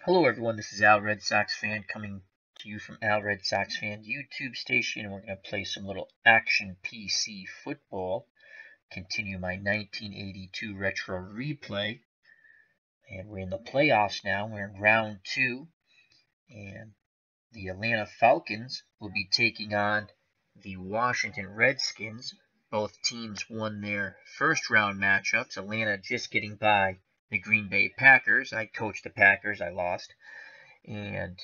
Hello everyone, this is Al Red Sox Fan coming to you from Al Red Sox Fan YouTube station. We're going to play some little action PC football, continue my 1982 retro replay, and we're in the playoffs now. We're in round 2, and the Atlanta Falcons will be taking on the Washington Redskins. Both teams won their first round matchups. Atlanta just getting by the Green Bay Packers. I coached the Packers, I lost. And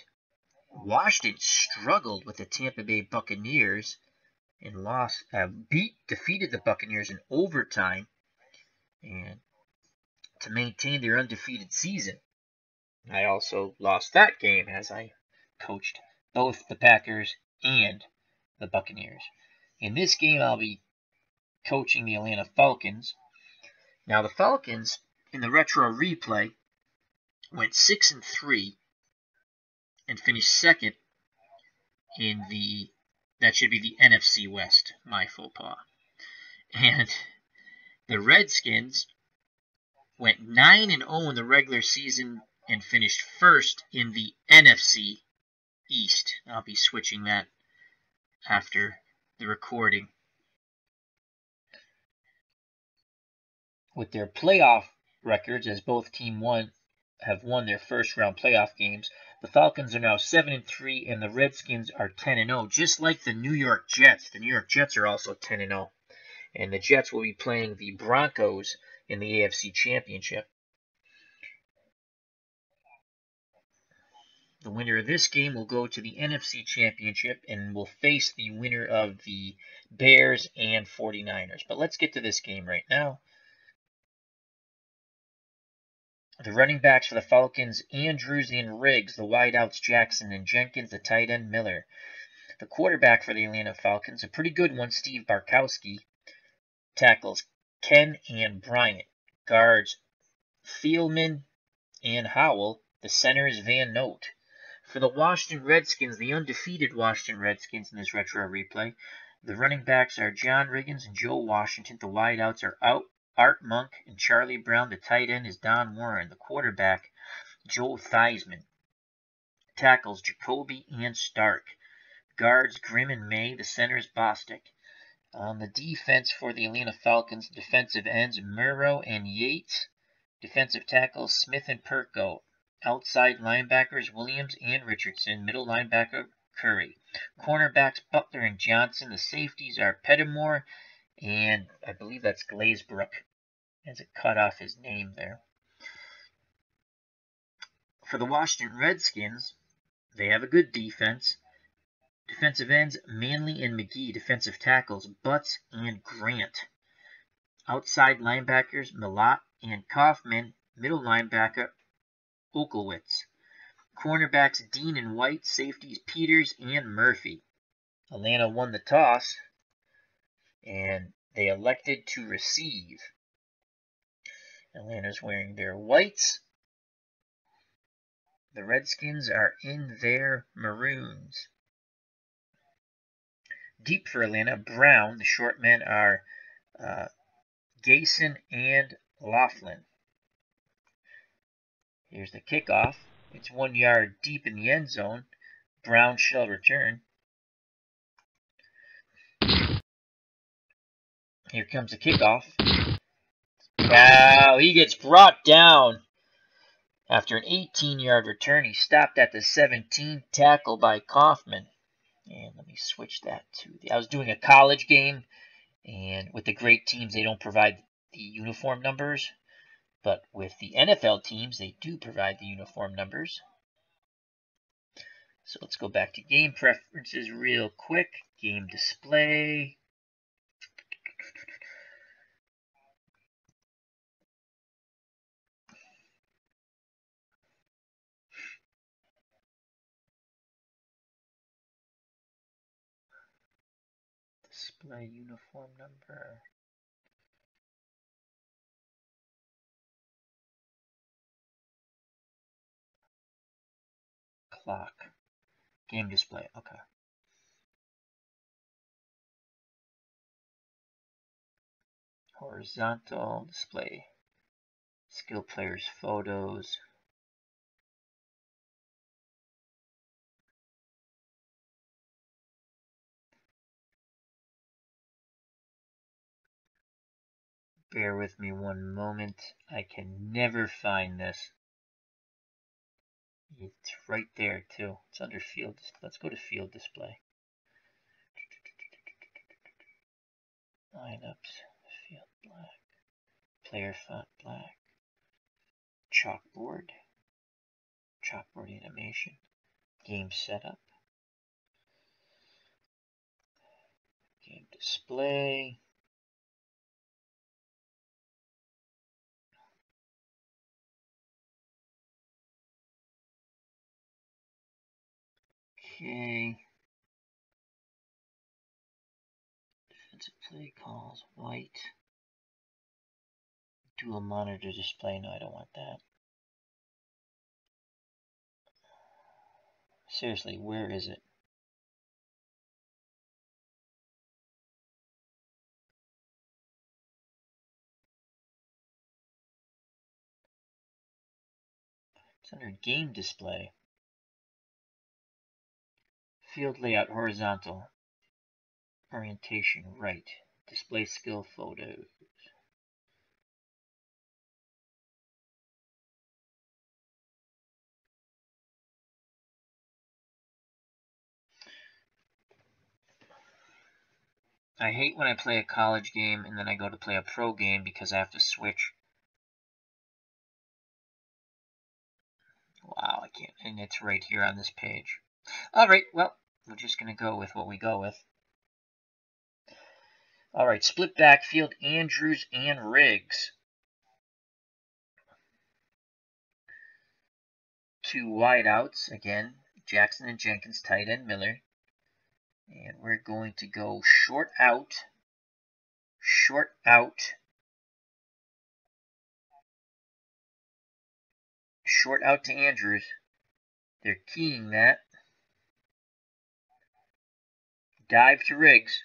Washington struggled with the Tampa Bay Buccaneers and defeated the Buccaneers in overtime and to maintain their undefeated season. I also lost that game as I coached both the Packers and the Buccaneers. In this game, I'll be coaching the Atlanta Falcons. Now, the Falcons, in the retro replay, went 6-3 and finished second in that should be the NFC West, my faux pas. And the Redskins went 9-0 in the regular season and finished first in the NFC East. I'll be switching that after the recording. With their playoff records, as both teams have won their first round playoff games, the Falcons are now 7-3 and the Redskins are 10-0, just like the New York Jets. The New York Jets are also 10-0, and the Jets will be playing the Broncos in the AFC Championship. The winner of this game will go to the NFC Championship and will face the winner of the Bears and 49ers. But let's get to this game right now. The running backs for the Falcons, Andrews and Riggs. The wideouts, Jackson and Jenkins. The tight end, Miller. The quarterback for the Atlanta Falcons, a pretty good one, Steve Barkowski. Tackles, Ken and Bryant. Guards, Thielman and Howell. The center is Van Note. For the Washington Redskins, the undefeated Washington Redskins in this retro replay, the running backs are John Riggins and Joe Washington. The wideouts are Art Monk and Charlie Brown. The tight end is Don Warren. The quarterback, Joe Theismann. Tackles, Jacoby and Stark. Guards, Grimm and May. The center is Bostic. On the defense for the Atlanta Falcons, defensive ends, Murrow and Yates. Defensive tackles, Smith and Perko. Outside linebackers, Williams and Richardson. Middle linebacker, Curry. Cornerbacks, Butler and Johnson. The safeties are Pettimore and I believe that's Glazebrook, as it cut off his name there. For the Washington Redskins, they have a good defense. Defensive ends, Manley and McGee. Defensive tackles, Butts and Grant. Outside linebackers, Millot and Kaufman. Middle linebacker, Oklewitz. Cornerbacks, Dean and White. Safeties, Peters and Murphy. Atlanta won the toss, and they elected to receive. Atlanta's wearing their whites. The Redskins are in their maroons. Deep for Atlanta, Brown. The short men are Gayson and Laughlin. Here's the kickoff. It's 1 yard deep in the end zone. Brown shall return. Here comes the kickoff. Wow, he gets brought down. After an 18-yard return, he stopped at the 17, tackle by Kaufman. And let me switch that to I was doing a college game, and with the great teams, they don't provide the uniform numbers. But with the NFL teams, they do provide the uniform numbers. So let's go back to game preferences real quick. Game display. Display uniform number. Clock. Game display. Okay. Horizontal display. Skill players photos. Bear with me one moment. I can never find this. It's right there too. It's under field. Let's go to field display. Lineups, field black, player font black, chalkboard animation, game setup, game display. Okay. Defensive play calls, white. Dual monitor display. No, I don't want that. Seriously, where is it? It's under game display. Field layout horizontal. Orientation right. Display skill photos. I hate when I play a college game and then I go to play a pro game because I have to switch. Wow, I can't. And it's right here on this page. Alright, well, we're just going to go with what we go with. Alright, split backfield, Andrews and Riggs. 2 wideouts, again, Jackson and Jenkins, tight end Miller. And we're going to go short out, short out, short out to Andrews. They're keying that. Dive to Riggs.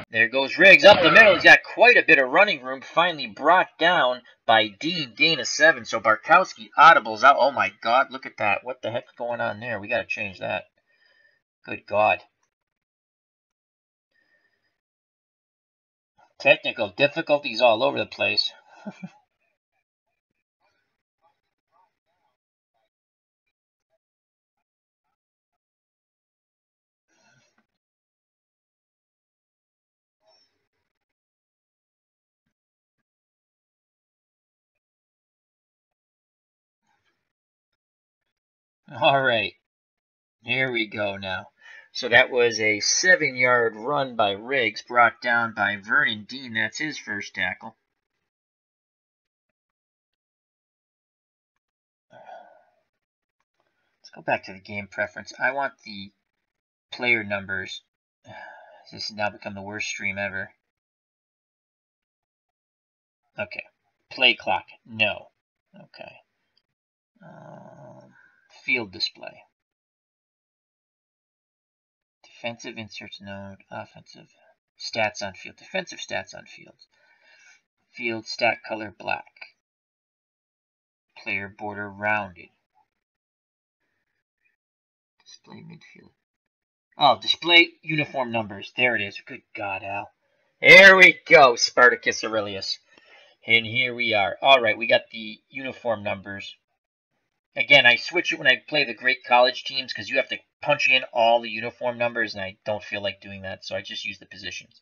There goes Riggs up the middle. He's got quite a bit of running room. Finally brought down by Dean. Gain of 7. So Barkowski audibles out. Oh my God, look at that. What the heck's going on there? We got to change that. Good God. Technical difficulties all over the place. All right. Here we go now. So that was a 7-yard run by Riggs, brought down by Vernon Dean. That's his first tackle. Let's go back to the game preference. I want the player numbers. This has now become the worst stream ever. Okay. Play clock. No. Okay. Field display. Defensive inserts node. Offensive stats on field. Defensive stats on field. Field stat color black. Player border rounded. Display midfield. Oh, display uniform numbers. There it is. Good God, Al. There we go, Spartacus Aurelius. And here we are. All right, we got the uniform numbers. Again, I switch it when I play the great college teams because you have to punch in all the uniform numbers, and I don't feel like doing that, so I just use the positions.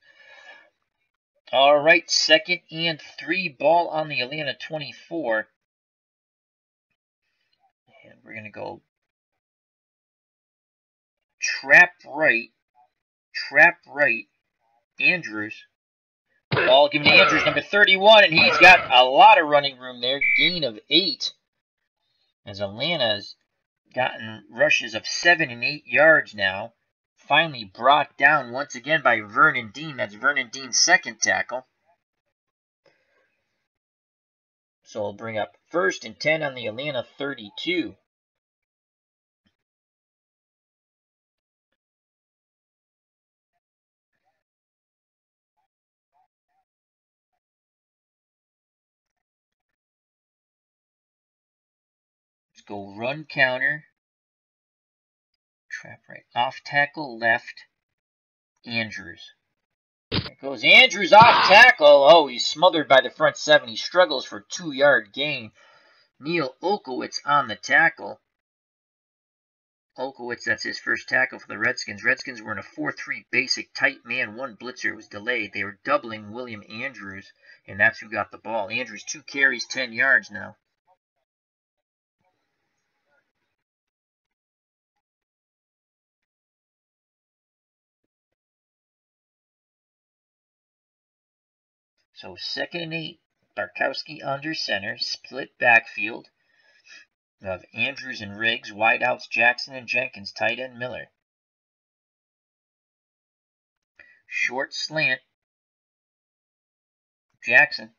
All right, 2nd and 3, ball on the Atlanta 24. And we're going to go trap right, Andrews. Ball given to Andrews, number 31, and he's got a lot of running room there. Gain of 8. As Atlanta's gotten rushes of 7 and 8 yards now. Finally brought down once again by Vernon Dean. That's Vernon Dean's second tackle. So we'll bring up 1st and 10 on the Atlanta 32. Let's go run counter. Trap right. Off tackle left. Andrews. There goes Andrews off tackle. Oh, he's smothered by the front seven. He struggles for a 2-yard gain. Neil Olkowitz on the tackle. Olkowitz, that's his first tackle for the Redskins. Redskins were in a 4-3 basic tight man. One blitzer was delayed. They were doubling William Andrews, and that's who got the ball. Andrews, 2 carries, 10 yards now. So 2nd and 8. Barkowski under center. Split backfield of Andrews and Riggs. Wideouts Jackson and Jenkins. Tight end Miller. Short slant. Jackson.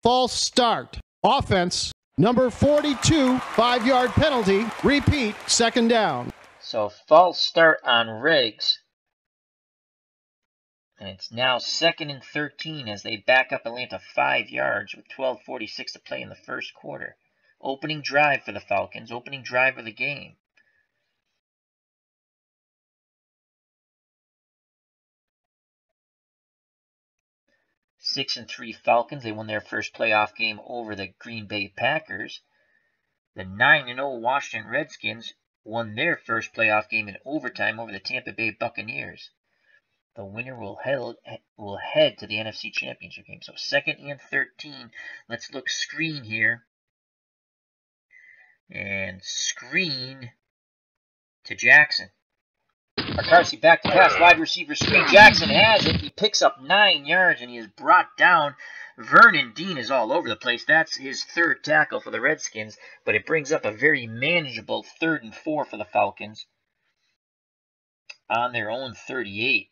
False start. Offense. Number 42. 5-yard penalty. Repeat. 2nd down. So false start on Riggs. And it's now 2nd and 13 as they back up Atlanta 5 yards with 12:46 to play in the first quarter. Opening drive for the Falcons. Opening drive of the game. Six and 3 Falcons. They won their first playoff game over the Green Bay Packers. The 9-0 Washington Redskins won their first playoff game in overtime over the Tampa Bay Buccaneers. The winner will head to the NFC Championship game. So 2nd and 13. Let's look screen here. And screen to Jackson. Barkowski back to pass. Wide receiver screen. Jackson has it. He picks up 9 yards and he is brought down. Vernon Dean is all over the place. That's his 3rd tackle for the Redskins. But it brings up a very manageable 3rd and 4 for the Falcons on their own 38.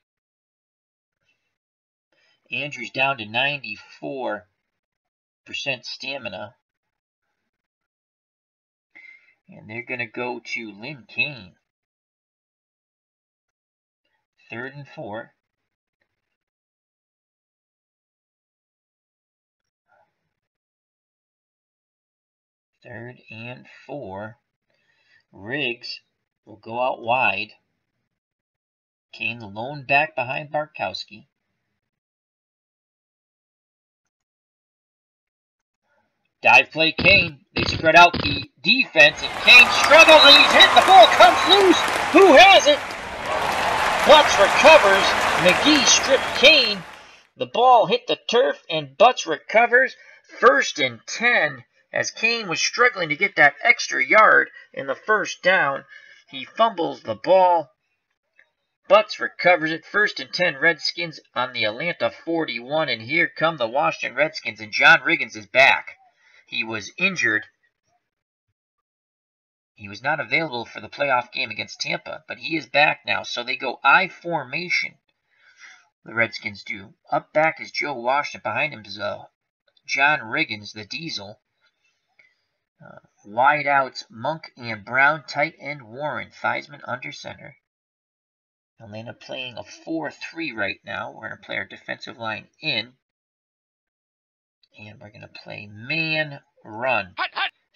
Andrews down to 94% stamina. And they're going to go to Lynn Kane. 3rd and 4. Third and 4. Riggs will go out wide. Kane, the lone back behind Barkowski. Dive play, Kane. They spread out the defense, and Kane struggles, and he's hit. The ball comes loose. Who has it? Butts recovers. McGee stripped Kane. The ball hit the turf, and Butts recovers. 1st and 10, as Kane was struggling to get that extra yard in the 1st down. He fumbles the ball. Butts recovers it. 1st and 10, Redskins on the Atlanta 41, and here come the Washington Redskins, and John Riggins is back. He was injured. He was not available for the playoff game against Tampa, but he is back now. So they go I formation. The Redskins do. Up back is Joe Washington. Behind him is John Riggins, the Diesel. Wide outs, Monk and Brown. Tight end, Warren. Theismann under center. Atlanta playing a 4-3 right now. We're going to play our defensive line in. And we're going to play man run.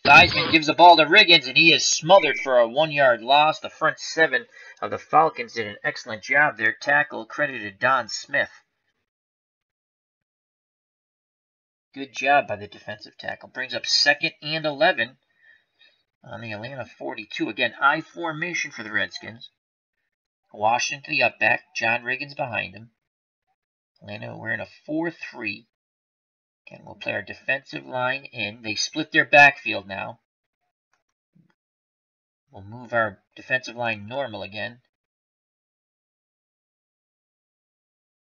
Theismann gives the ball to Riggins, and he is smothered for a 1-yard loss. The front 7 of the Falcons did an excellent job there. Tackle credited Don Smith. Good job by the defensive tackle. Brings up 2nd and 11 on the Atlanta 42. Again, I formation for the Redskins. Washington to the up back. John Riggins behind him. Atlanta, we're in a 4-3. Again, we'll play our defensive line in. They split their backfield now. We'll move our defensive line normal again.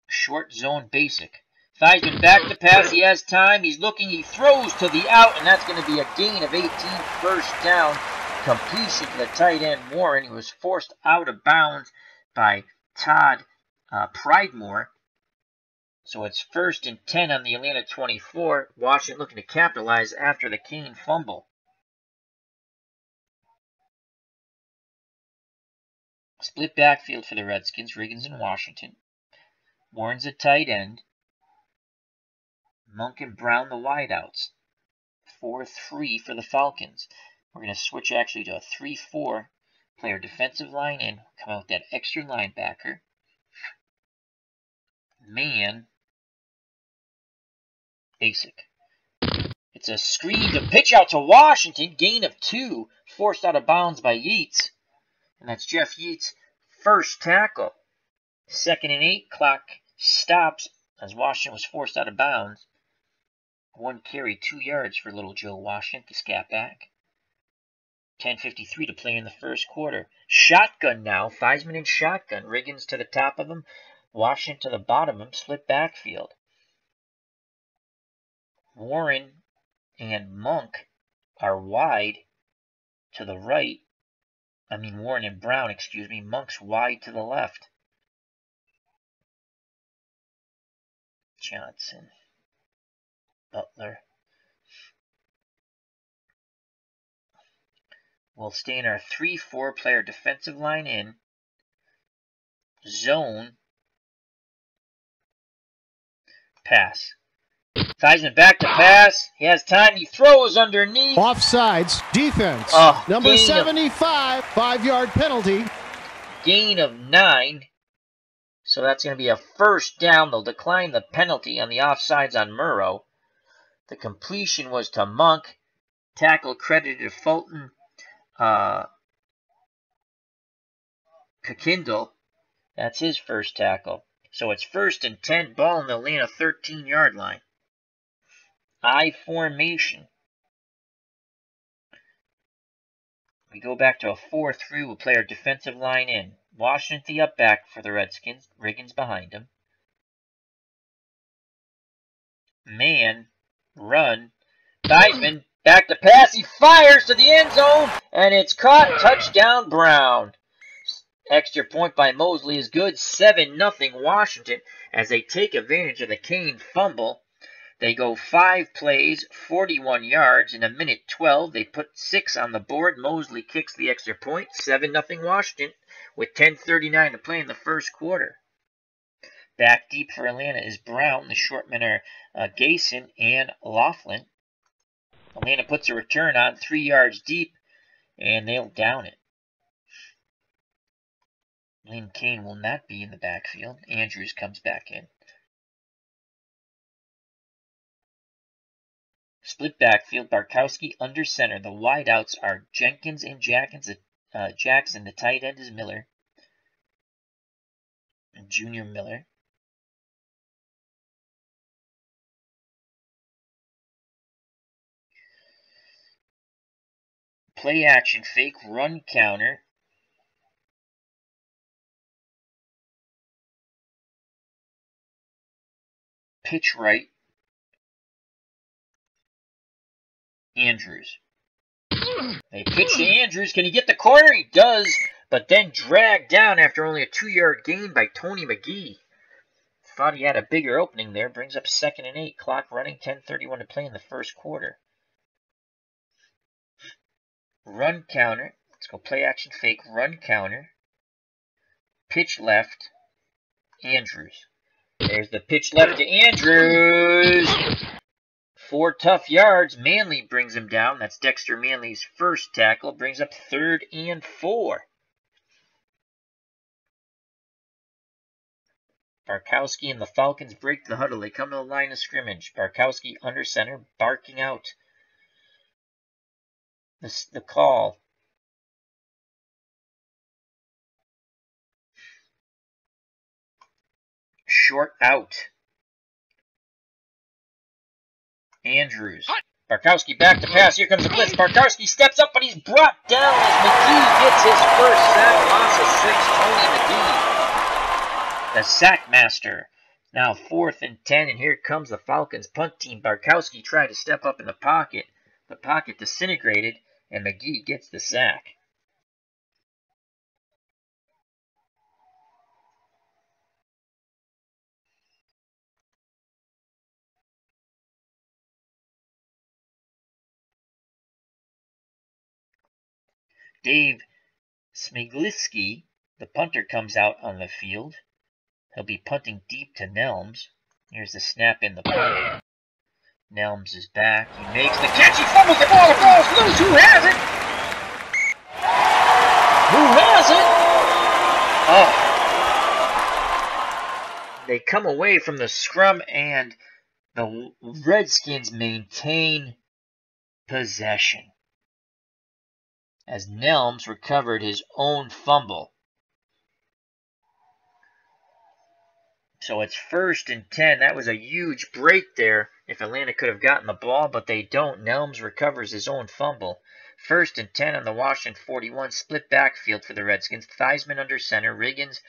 Short zone basic. Theismann back to pass. He has time. He's looking. He throws to the out, and that's going to be a gain of 18. 1st down. Completion to the tight end, Warren. He was forced out of bounds by Todd Pridemore. So it's 1st and 10 on the Atlanta 24. Washington looking to capitalize after the Kane fumble. Split backfield for the Redskins. Riggins and Washington. Warren's a tight end. Monk and Brown the wideouts. 4-3 for the Falcons. We're going to switch actually to a 3-4. Play our defensive line and come out with that extra linebacker. man, basic. It's a screen to pitch out to Washington. Gain of 2. Forced out of bounds by Yeats. And that's Jeff Yeats' first tackle. 2nd and 8. Clock stops as Washington was forced out of bounds. 1 carry, 2 yards for little Joe Washington, the scat back. 10:53 to play in the first quarter. Shotgun now. Theismann in shotgun. Riggins to the top of him. Washington to the bottom of him. Split backfield. Warren and Monk are wide to the right. Warren and Brown, excuse me. Monk's wide to the left. Johnson. Butler. We'll stay in our 3-4 player defensive line in. Zone. Pass. Theismann back to pass. He has time. He throws underneath. Offsides. Defense. Number 75. 5-yard penalty. Gain of 9. So that's going to be a first down. They'll decline the penalty on the offsides on Murrow. The completion was to Monk. Tackle credited to Fulton. Kakindle. That's his first tackle. So it's 1st and 10. Ball in the Atlanta 13-yard line. I formation. We go back to a 4-3. We'll play our defensive line in. Washington the up back for the Redskins. Riggins behind him. Man. Run. Theismann. Back to pass. He fires to the end zone. And it's caught. Touchdown Brown. Extra point by Mosley is good. 7-0 Washington as they take advantage of the Kane fumble. They go 5 plays, 41 yards. In a minute 12, they put 6 on the board. Mosley kicks the extra point. 7-0 Washington with 10:39 to play in the first quarter. Back deep for Atlanta is Brown. The short men are Gayson and Laughlin. Atlanta puts a return on 3 yards deep, and they'll down it. Lynn Kane will not be in the backfield. Andrews comes back in. Split backfield, Barkowski under center. The wideouts are Jenkins and Jackson. The tight end is Miller. And Junior Miller. Play action fake, run counter. Pitch right. Andrews. They pitch to Andrews. Can he get the corner? He does, but then dragged down after only a 2-yard gain by Tony McGee. Thought he had a bigger opening there. Brings up 2nd and 8. Clock running. 10:31 to play in the first quarter. Run counter. Let's go play action fake. Run counter. Pitch left. Andrews. There's the pitch left to Andrews. 4 tough yards. Manley brings him down. That's Dexter Manley's first tackle. Brings up 3rd and 4. Barkowski and the Falcons break the huddle. They come to the line of scrimmage. Barkowski under center, barking out the call. Short out. Andrews. Barkowski back to pass. Here comes the blitz. Barkowski steps up, but he's brought down as McGee gets his first sack. Loss of 6. Tony McGee, the sack master. Now 4th and 10, and here comes the Falcons punt team. Barkowski tried to step up in the pocket. The pocket disintegrated, and McGee gets the sack. Dave Smigliski, the punter, comes out on the field. He'll be punting deep to Nelms. Here's the snap in the punt. Nelms is back. He makes the catch. He fumbles the ball. The ball's loose. Who has it? Who has it? Oh. They come away from the scrum, and the Redskins maintain possession as Nelms recovered his own fumble. So it's 1st and 10. That was a huge break there if Atlanta could have gotten the ball, but they don't. Nelms recovers his own fumble. 1st and 10 on the Washington 41. Split backfield for the Redskins. Theismann under center. Riggins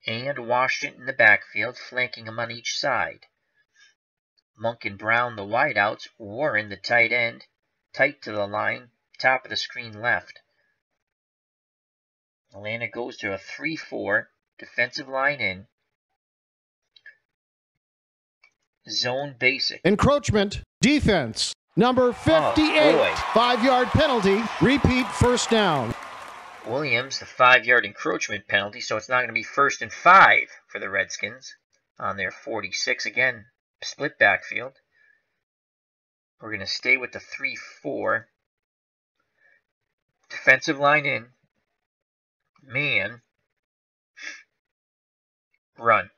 and Washington in the backfield, flanking them on each side. Monk and Brown, the wideouts. Warren, the tight end, tight to the line, top of the screen left. Atlanta goes to a 3-4, defensive line in. Zone basic. Encroachment, defense, number 58, 5-yard penalty, repeat first down. Williams, the 5-yard encroachment penalty, so it's not going to be 1st and 5 for the Redskins on their 46. Again, split backfield. We're going to stay with the 3-4. Defensive line in. Man. Run.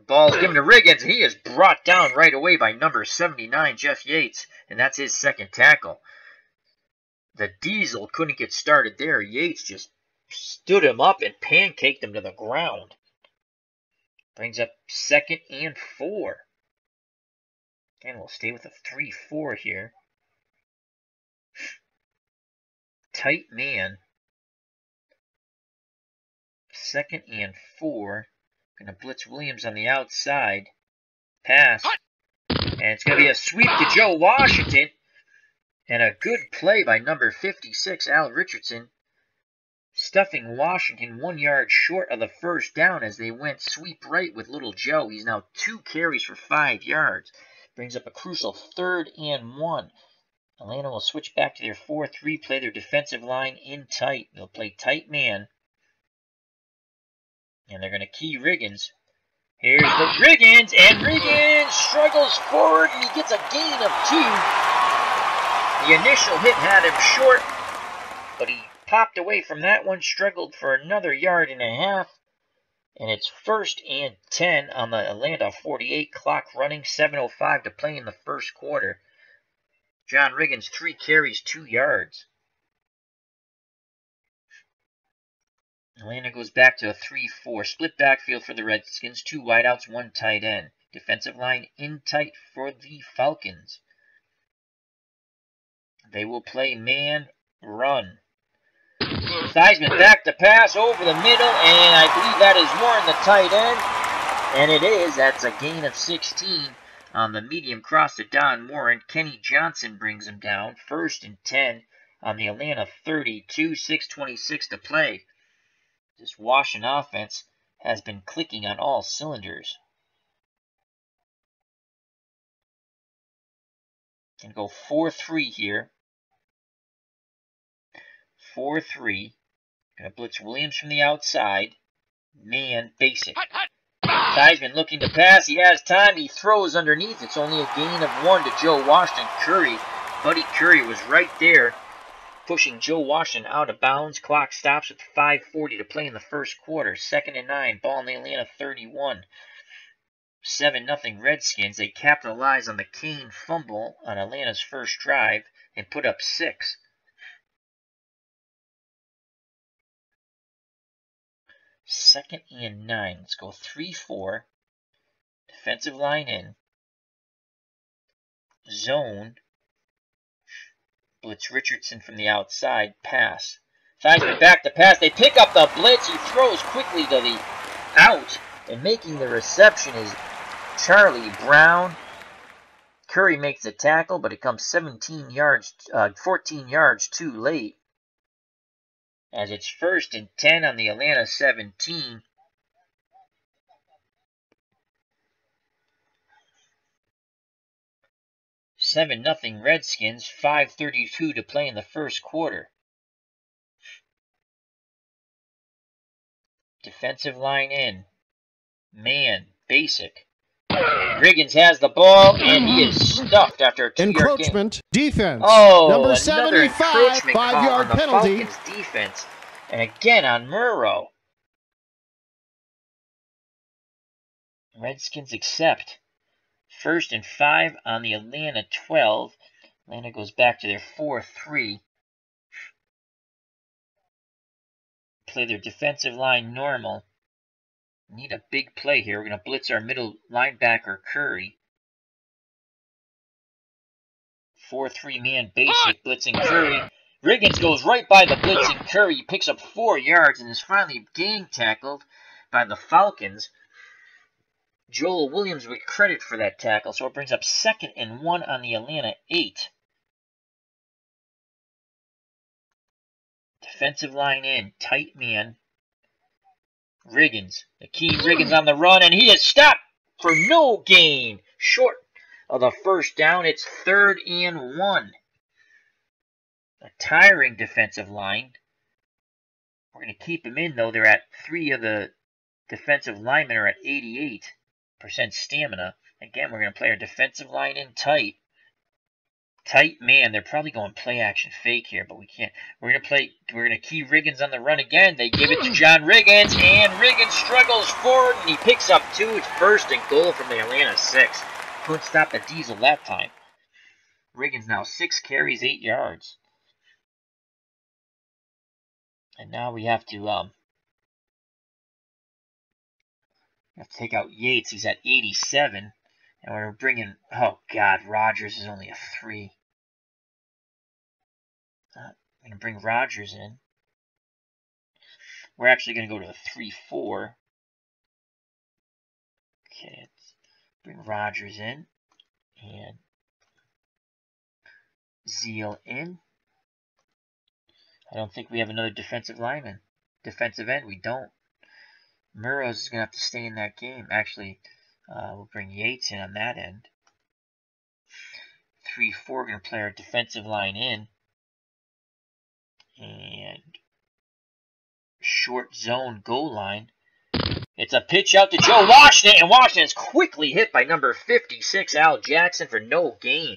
Ball's given to Riggins. He is brought down right away by number 79, Jeff Yates, and that's his second tackle. The Diesel couldn't get started there. Yates just stood him up and pancaked him to the ground. Brings up 2nd and 4. Again, we'll stay with a 3-4 here. Tight man. 2nd and 4. Going to blitz Williams on the outside. Pass. And it's going to be a sweep to Joe Washington. And a good play by number 56, Al Richardson, stuffing Washington 1 yard short of the first down as they went sweep right with little Joe. He's now 2 carries for 5 yards. Brings up a crucial 3rd and 1. Atlanta will switch back to their 4-3, play their defensive line in tight. They'll play tight man. And they're going to key Riggins. Here's the Riggins, and Riggins struggles forward, and he gets a gain of 2. The initial hit had him short, but he popped away from that one, struggled for another 1.5 yards, and it's 1st and 10 on the Atlanta 48, clock running, 7:05 to play in the first quarter. John Riggins, 3 carries, 2 yards. Atlanta goes back to a 3-4, split backfield for the Redskins, 2 wideouts, 1 tight end. Defensive line in tight for the Falcons. They will play man run. Theismann back to pass over the middle, and I believe that is Warren, the tight end. And it is. That's a gain of 16 on the medium cross to Don Warren. Kenny Johnson brings him down. 1st and 10 on the Atlanta 32, 6:26 to play. This Washington offense has been clicking on all cylinders. Can go 4-3 here. 4-3. Gonna blitz Williams from the outside. Man, basic. Theismann looking to pass. He has time. He throws underneath. It's only a gain of 1 to Joe Washington. Buddy Curry was right there, pushing Joe Washington out of bounds. Clock stops with 5:40 to play in the first quarter. 2nd and 9. Ball in the Atlanta 31. 7-0 Redskins. They capitalize on the Kane fumble on Atlanta's first drive and put up 6. Second and 9. Let's go 3-4. Defensive line in. Zone. Blitz Richardson from the outside. Pass. Theismann back to pass. They pick up the blitz. He throws quickly to the out. And making the reception is Charlie Brown. Curry makes the tackle, but it comes 14 yards too late. As it's 1st and 10 on the Atlanta 17. $7-0 Redskins, 5:32 to play in the first quarter. Defensive line in. Man, basic. Riggins has the ball, and he is stuffed after a 2-yard encroachment defense. Oh, number 75, 5-yard penalty. Falcons defense, and again on Murrow. Redskins accept. 1st and 5 on the Atlanta 12. Atlanta goes back to their 4-3. Play their defensive line normal. Need a big play here. We're going to blitz our middle linebacker, Curry. 4-3 man basic, blitzing Curry. Riggins goes right by the blitzing Curry. He picks up 4 yards and is finally gang tackled by the Falcons. Joel Williams with credit for that tackle, so it brings up 2nd and 1 on the Atlanta 8. Defensive line in, tight man. Riggins, the key Riggins on the run, and he is stopped for no gain. Short of the 1st down, it's 3rd and 1. A tiring defensive line. We're going to keep them in, though. They're at 3 of the defensive linemen are at 88% stamina. Again, we're going to play our defensive line in tight. Tight man. They're probably going play action fake here, but we can't. We're going to key Riggins on the run again. They give it to John Riggins, and Riggins struggles forward, and he picks up 2. It's 1st and goal from the Atlanta 6. Couldn't stop the Diesel that time. Riggins now 6 carries, 8 yards. And now we have to take out Yates. He's at 87. And we're bringing, oh God, Rodgers is only a 3. I'm going to bring Rodgers in. We're actually going to go to a 3-4. Okay, let's bring Rodgers in. And Zeal in. I don't think we have another defensive lineman. Defensive end, we don't. Murrow's is going to have to stay in that game. Actually, we'll bring Yates in on that end. 3-4, we're going to play our defensive line in. And short zone goal line. It's a pitch out to Joe Washington, and Washington is quickly hit by number 56, Al Jackson, for no gain.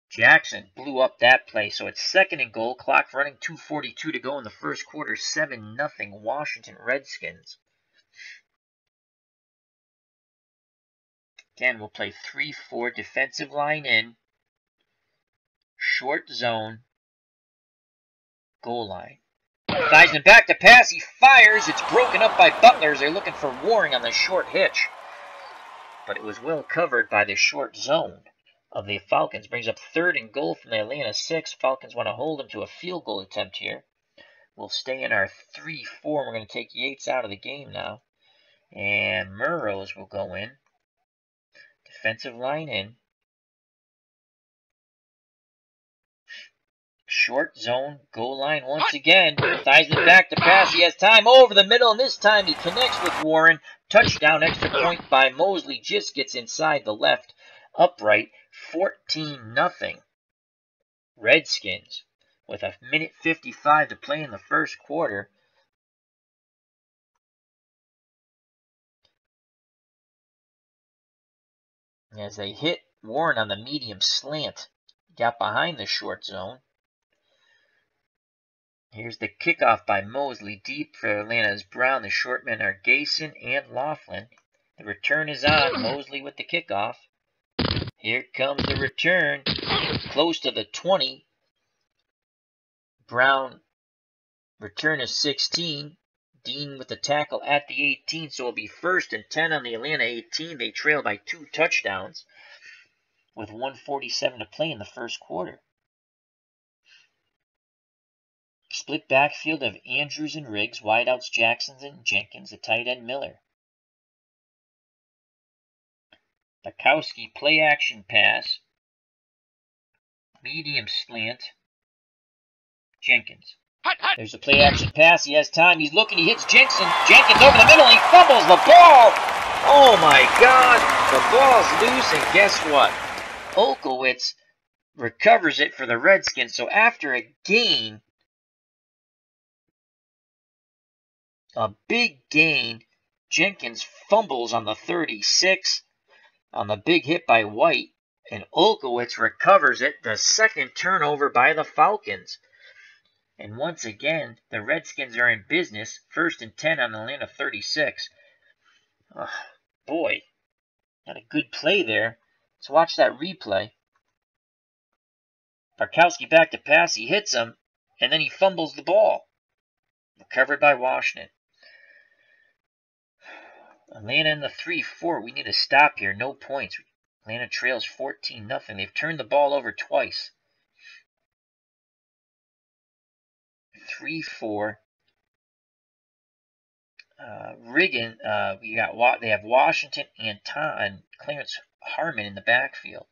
Jackson blew up that play, so it's 2nd and goal. Clock running, 2:42 to go in the 1st quarter. 7-0 Washington Redskins. Again, we'll play 3-4 defensive line in, short zone, goal line. Theismann back to pass. He fires. It's broken up by Butlers. They're looking for Waring on the short hitch, but it was well covered by the short zone of the Falcons. Brings up 3rd and goal from the Atlanta 6. Falcons want to hold them to a field goal attempt here. We'll stay in our 3-4. We're going to take Yates out of the game now. And Murrows will go in. Defensive line in. Short zone, goal line once again. Theismann back to pass. He has time over the middle, and this time he connects with Warren. Touchdown, extra point by Mosley. Just gets inside the left upright. 14-0 Redskins with a minute 55 to play in the 1st quarter. As they hit Warren on the medium slant, got behind the short zone. Here's the kickoff by Mosley. Deep for Atlanta's Brown. The short men are Gayson and Laughlin. The return is on. Mosley with the kickoff. Here comes the return. Close to the 20. Brown return is 16. Dean with the tackle at the 18. So it'll be 1st and 10 on the Atlanta 18. They trail by 2 touchdowns with 1:47 to play in the 1st quarter. Split backfield of Andrews and Riggs. Wideouts Jackson and Jenkins. The tight end Miller. Bukowski play action pass. Medium slant. Jenkins. There's a play action pass. He has time. He's looking. He hits Jenkins over the middle. And he fumbles the ball. Oh my God. The ball's loose. And guess what? Olkowitz recovers it for the Redskins. So after a gain, a big gain, Jenkins fumbles on the 36 on the big hit by White. And Olkowitz recovers it. The 2nd turnover by the Falcons. And once again, the Redskins are in business. 1st and 10 on Atlanta 36. boy, not a good play there. Let's watch that replay. Barkowski back to pass. He hits him, and then he fumbles the ball. Recovered by Washington. Atlanta in the 3-4. We need to stop here. No points. Atlanta trails 14-0. They've turned the ball over twice. 3-4. They have Washington and Clarence Harmon in the backfield.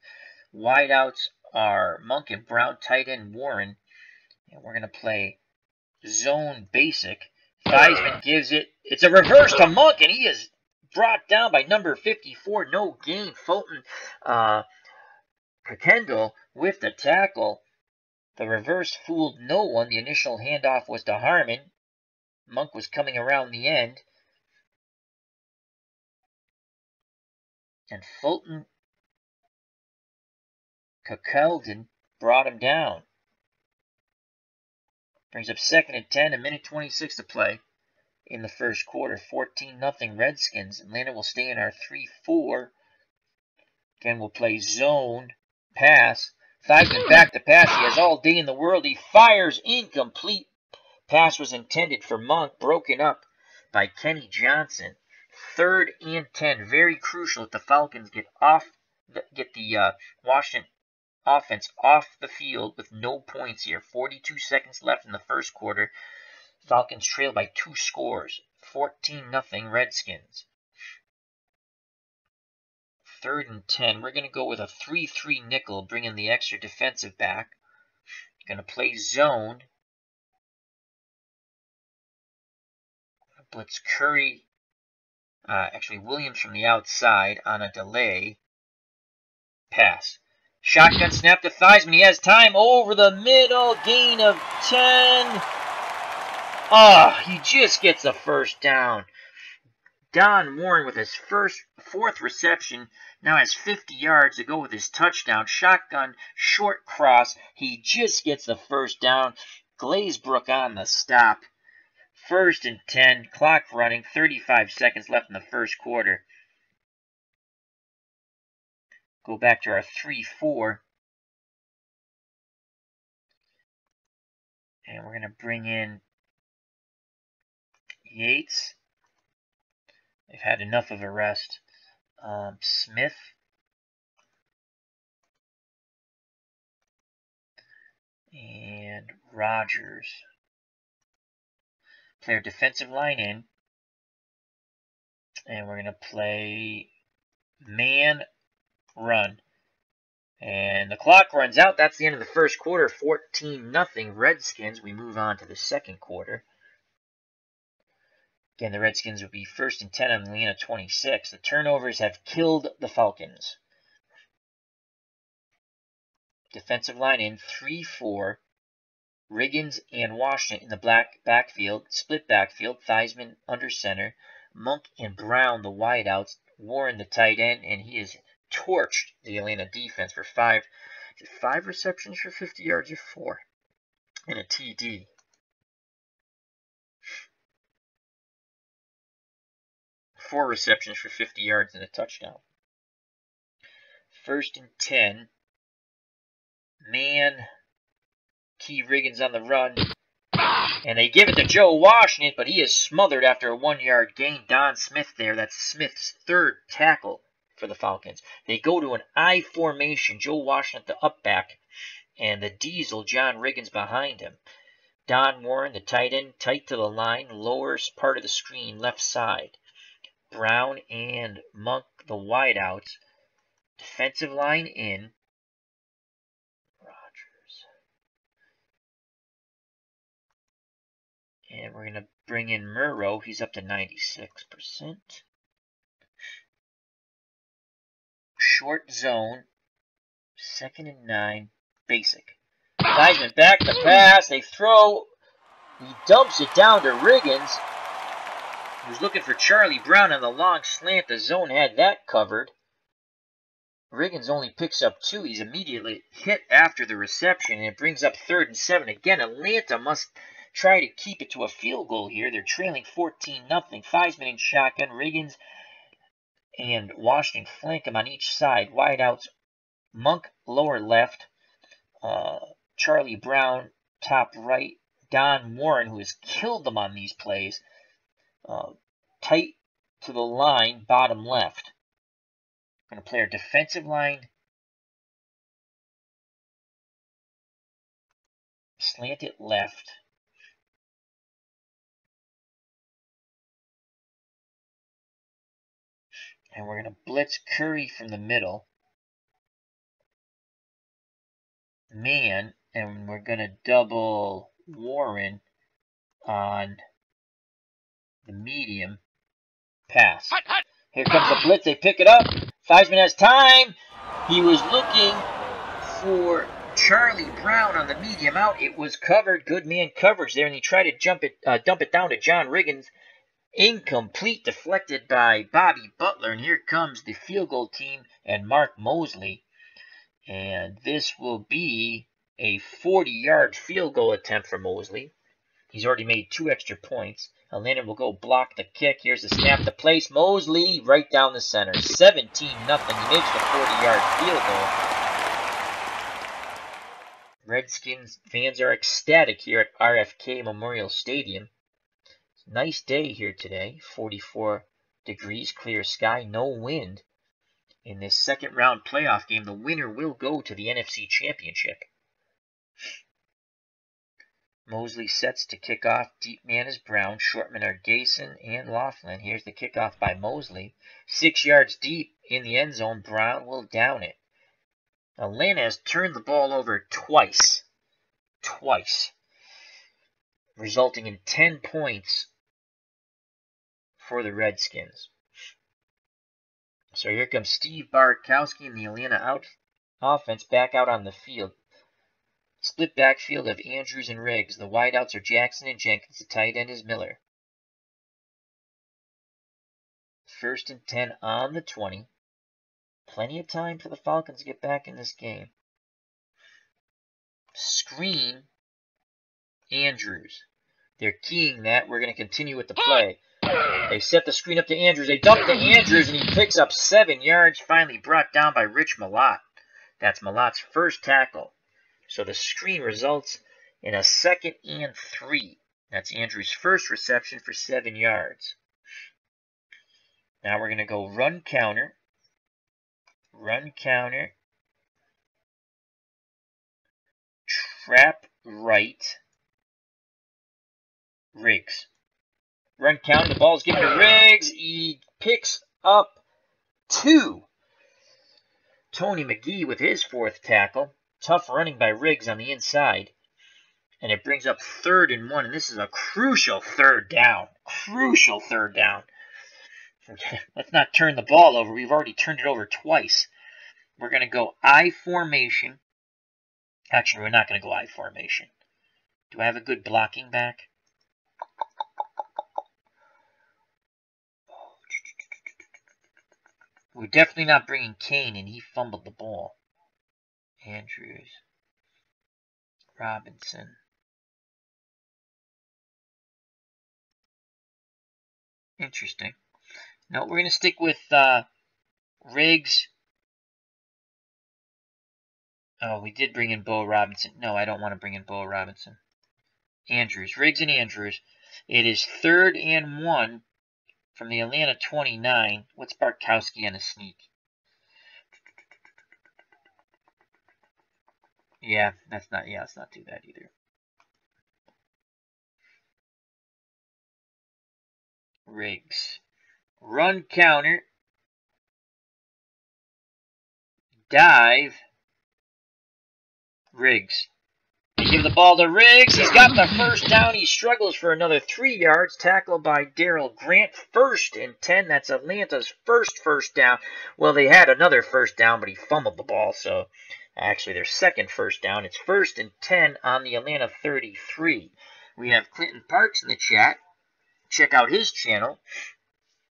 Wideouts are Monk and Brown, tight end Warren. And we're going to play zone basic. Theismann gives it. It's a reverse to Monk, and he is brought down by number 54. No gain. Fulton Kendall with the tackle. The reverse fooled no one. The initial handoff was to Harmon. Monk was coming around the end. And Fulton Keldon brought him down. Brings up 2nd and 10, a minute 26 to play in the first quarter. 14-0 Redskins. Atlanta will stay in our 3-4. Again, we'll play zone pass. Theismann back to pass. He has all day in the world. He fires incomplete. Pass was intended for Monk, broken up by Kenny Johnson. 3rd and 10, very crucial if the Falcons get the Washington offense off the field with no points here. 42 seconds left in the first quarter. Falcons trail by 2 scores. 14-0 Redskins. 3rd and 10. We're going to go with a 3-3 nickel, bring in the extra defensive back. Going to play zone. Blitz Curry. Williams from the outside on a delay. Pass. Shotgun snap to Theismann. He has time over the middle. Gain of 10. He just gets a first down. Don Warren with his 4th reception now has 50 yards to go with his touchdown. Shotgun, short cross. He just gets the first down. Glazebrook on the stop. 1st and 10. Clock running. 35 seconds left in the first quarter. Go back to our 3-4. And we're going to bring in Yates. They've had enough of a rest. Smith. And Rogers. Play our defensive line in. And we're going to play man run. And the clock runs out. That's the end of the first quarter. 14-0 Redskins. We move on to the second quarter. Again, the Redskins will be 1st and 10 on the Atlanta 26. The turnovers have killed the Falcons. Defensive line in 3-4. Riggins and Washington in the backfield. Split backfield. Theismann under center. Monk and Brown the wideouts. Warren the tight end. And he has torched the Atlanta defense for 5 receptions for 50 yards or 4. And a TD. Four receptions for 50 yards and a touchdown. 1st and 10. Man. Key Riggins on the run. And they give it to Joe Washington, but he is smothered after a 1-yard gain. Don Smith there. That's Smith's 3rd tackle for the Falcons. They go to an I formation. Joe Washington at the up back. And the diesel, John Riggins, behind him. Don Warren, the tight end, tight to the line. Lower part of the screen, left side. Brown and Monk, the wideouts. Defensive line in. Rogers. And we're going to bring in Murrow. He's up to 96%. Short zone. 2nd and 9. Basic. Theismann back to pass. They throw. He dumps it down to Riggins. He was looking for Charlie Brown on the long slant. The zone had that covered. Riggins only picks up 2. He's immediately hit after the reception, and it brings up 3rd and 7. Again, Atlanta must try to keep it to a field goal here. They're trailing 14-0. Theismann in shotgun. Riggins and Washington flank them on each side. Wideouts, Monk lower left, Charlie Brown top right, Don Warren, who has killed them on these plays, tight to the line, bottom left. We're going to play our defensive line, slant it left. And we're going to blitz Curry from the middle. Man, and we're going to double Warren on the medium pass. Here comes the blitz. They pick it up. Theismann has time. He was looking for Charlie Brown on the medium out. It was covered. Good man coverage there, and he tried to dump it down to John Riggins. Incomplete, deflected by Bobby Butler, and here comes the field goal team and Mark Mosley. And this will be a 40-yard field goal attempt for Mosley. He's already made 2 extra points. Atlanta will go block the kick. Here's the snap to place. Mosley right down the center. 17-0. He makes the 40-yard field goal. Redskins fans are ecstatic here at RFK Memorial Stadium. Nice day here today. 44 degrees, clear sky, no wind. In this second round playoff game, the winner will go to the NFC Championship. Mosley sets to kick off. Deep man is Brown. Shortman are Gayson and Laughlin. Here's the kickoff by Mosley. 6 yards deep in the end zone. Brown will down it. Atlanta has turned the ball over twice. Resulting in 10 points for the Redskins. So here comes Steve Barkowski and the Atlanta offense back out on the field. Split backfield of Andrews and Riggs. The wideouts are Jackson and Jenkins. The tight end is Miller. 1st and 10 on the 20. Plenty of time for the Falcons to get back in this game. Screen Andrews. They're keying that. We're going to continue with the play. They set the screen up to Andrews. They dump to Andrews, and he picks up 7 yards, finally brought down by Rich Malott. That's Malott's first tackle. So the screen results in a 2nd and 3. That's Andrews' first reception for 7 yards. Now we're going to go run counter. Run counter. Trap right. Riggs. Run counter. The ball is given to Riggs. He picks up 2. Tony McGee with his 4th tackle. Tough running by Riggs on the inside. And it brings up 3rd and 1. And this is a crucial 3rd down. Crucial 3rd down. Let's not turn the ball over. We've already turned it over twice. We're going to go I formation. Actually, we're not going to go I formation. Do I have a good blocking back? We're definitely not bringing Kane in. He fumbled the ball. Andrews. Robinson. Interesting. No, we're going to stick with Riggs. Oh, we did bring in Bo Robinson. No, I don't want to bring in Bo Robinson. Andrews. Riggs and Andrews. It is 3rd and 1 from the Atlanta 29. What's Barkowski on a sneak? Yeah, let's not do that either. Riggs. Run counter. Dive. Riggs. They give the ball to Riggs. He's got the first down. He struggles for another 3 yards. Tackled by Darrell Grant. 1st and 10. That's Atlanta's first down. Well, they had another first down, but he fumbled the ball. So, actually, their 2nd first down. It's 1st and 10 on the Atlanta 33. We have Clinton Parks in the chat. Check out his channel.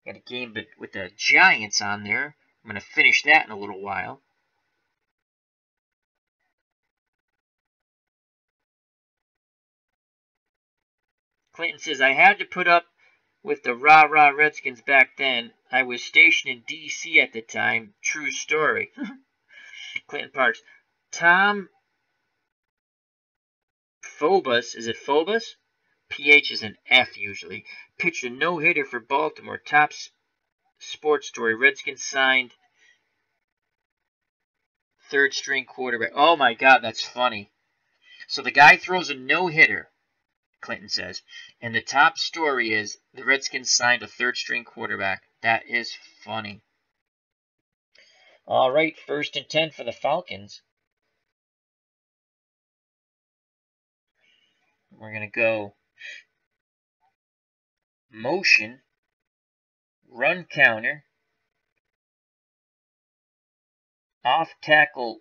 Got a game with the Giants on there. I'm going to finish that in a little while. Clinton says, I had to put up with the rah-rah Redskins back then. I was stationed in D.C. at the time. True story. Clinton Parks. Tom Phobos, is it Phobos? PH is an F usually. Pitched a no-hitter for Baltimore. Top sports story. Redskins signed third-string quarterback. Oh my God, that's funny. So the guy throws a no-hitter, Clinton says, and the top story is the Redskins signed a third-string quarterback. That is funny. All right, 1st and 10 for the Falcons. We're going to go motion, run counter, off tackle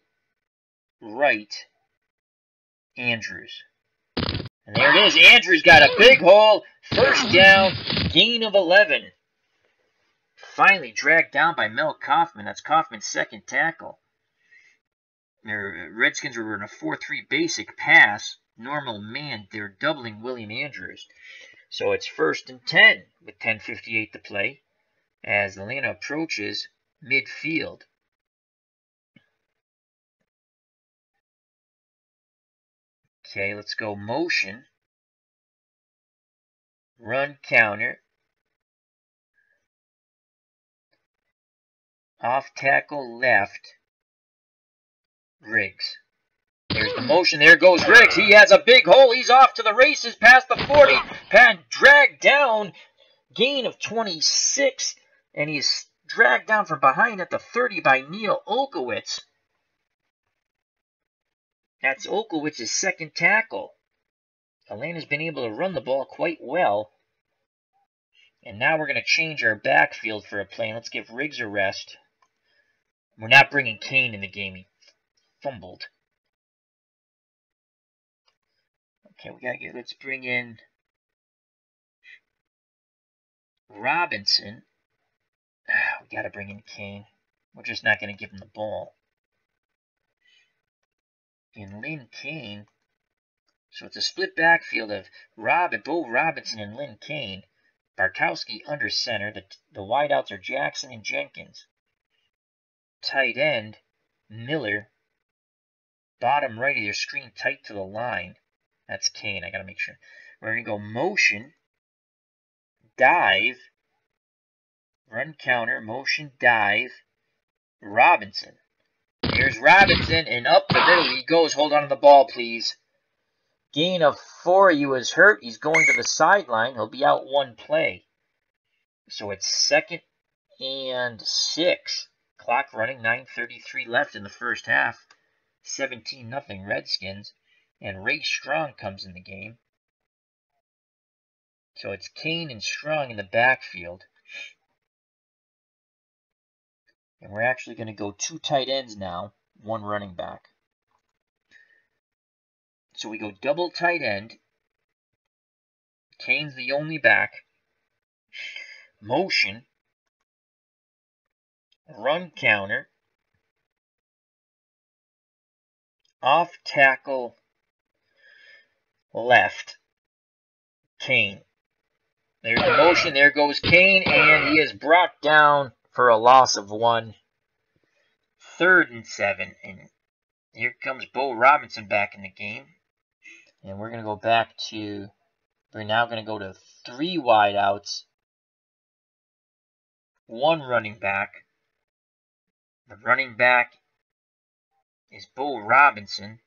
right, Andrews. And there it is. Andrews got a big hole. 1st down, gain of 11. Finally dragged down by Mel Kaufman. That's Kaufman's 2nd tackle. The Redskins were in a 4-3 basic pass. Normal man. They're doubling William Andrews. So it's 1st and 10 with 10:58 to play as Atlanta approaches midfield. Okay, let's go motion, run counter, off tackle left, Riggs. There's the motion. There goes Riggs. He has a big hole. He's off to the races past the 40. Dragged down. Gain of 26. And he's dragged down from behind at the 30 by Neil Olkowitz. That's Olkowitz's 2nd tackle. Atlanta's been able to run the ball quite well. And now we're going to change our backfield for a play. Let's give Riggs a rest. We're not bringing Kane in the game. He fumbled. Okay, let's bring in Robinson. We got to bring in Kane. We're just not going to give him the ball. And Lynn Kane. So it's a split backfield of Bo Robinson and Lynn Kane. Barkowski under center. The wideouts are Jackson and Jenkins. Tight end, Miller. Bottom right of your screen tight to the line. That's Kane. I got to make sure. We're going to go motion, dive, run counter, motion, dive, Robinson. Here's Robinson, and up the middle he goes. Hold on to the ball, please. Gain of 4. He was hurt. He's going to the sideline. He'll be out 1 play. So it's 2nd and 6. Clock running, 9:33 left in the first half. 17-0 Redskins. And Ray Strong comes in the game. So it's Kane and Strong in the backfield. And we're actually going to go 2 tight ends now, 1 running back. So we go double tight end. Kane's the only back. Motion. Run counter. Off tackle left. Kane. There's the motion. There goes Kane, and he is brought down for a loss of 1. 3rd and 7. And here comes Bo Robinson back in the game. And we're going to go back to, we're now going to go to 3 wideouts, 1 running back. The running back is Bo Robinson.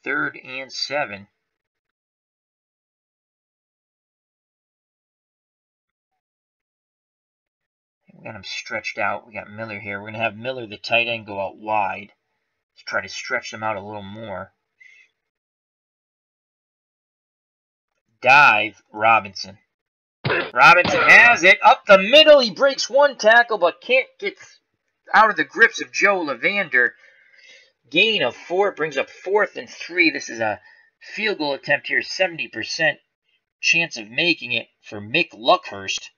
3rd and 7. We got him stretched out. We got Miller here. We're going to have Miller, the tight end, go out wide. Let's try to stretch them out a little more. Dive, Robinson. Robinson has it. Up the middle. He breaks 1 tackle, but can't get out of the grips of Joe Levander. Gain of 4. Brings up 4th and 3. This is a field goal attempt here. 70% chance of making it for Mick Luckhurst.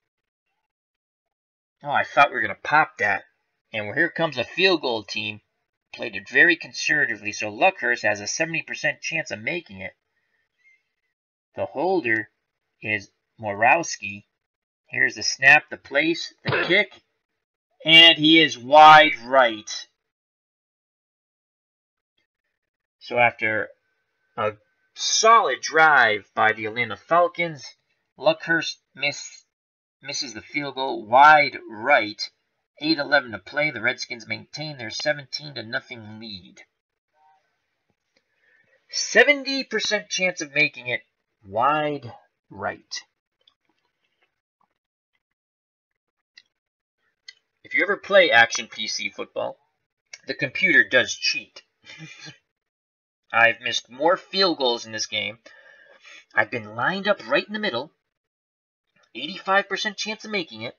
Oh, I thought we were going to pop that. And here comes a field goal team. Played it very conservatively, so Luckhurst has a 70% chance of making it. The holder is Morawski. Here's the snap, the place, the kick, and he is wide right. So after a solid drive by the Atlanta Falcons, Luckhurst misses the field goal wide right. 8:11 to play. The Redskins maintain their 17-0 lead. 70% chance of making it wide right. If you ever play action PC football, the computer does cheat. I've missed more field goals in this game. I've been lined up right in the middle. 85% chance of making it.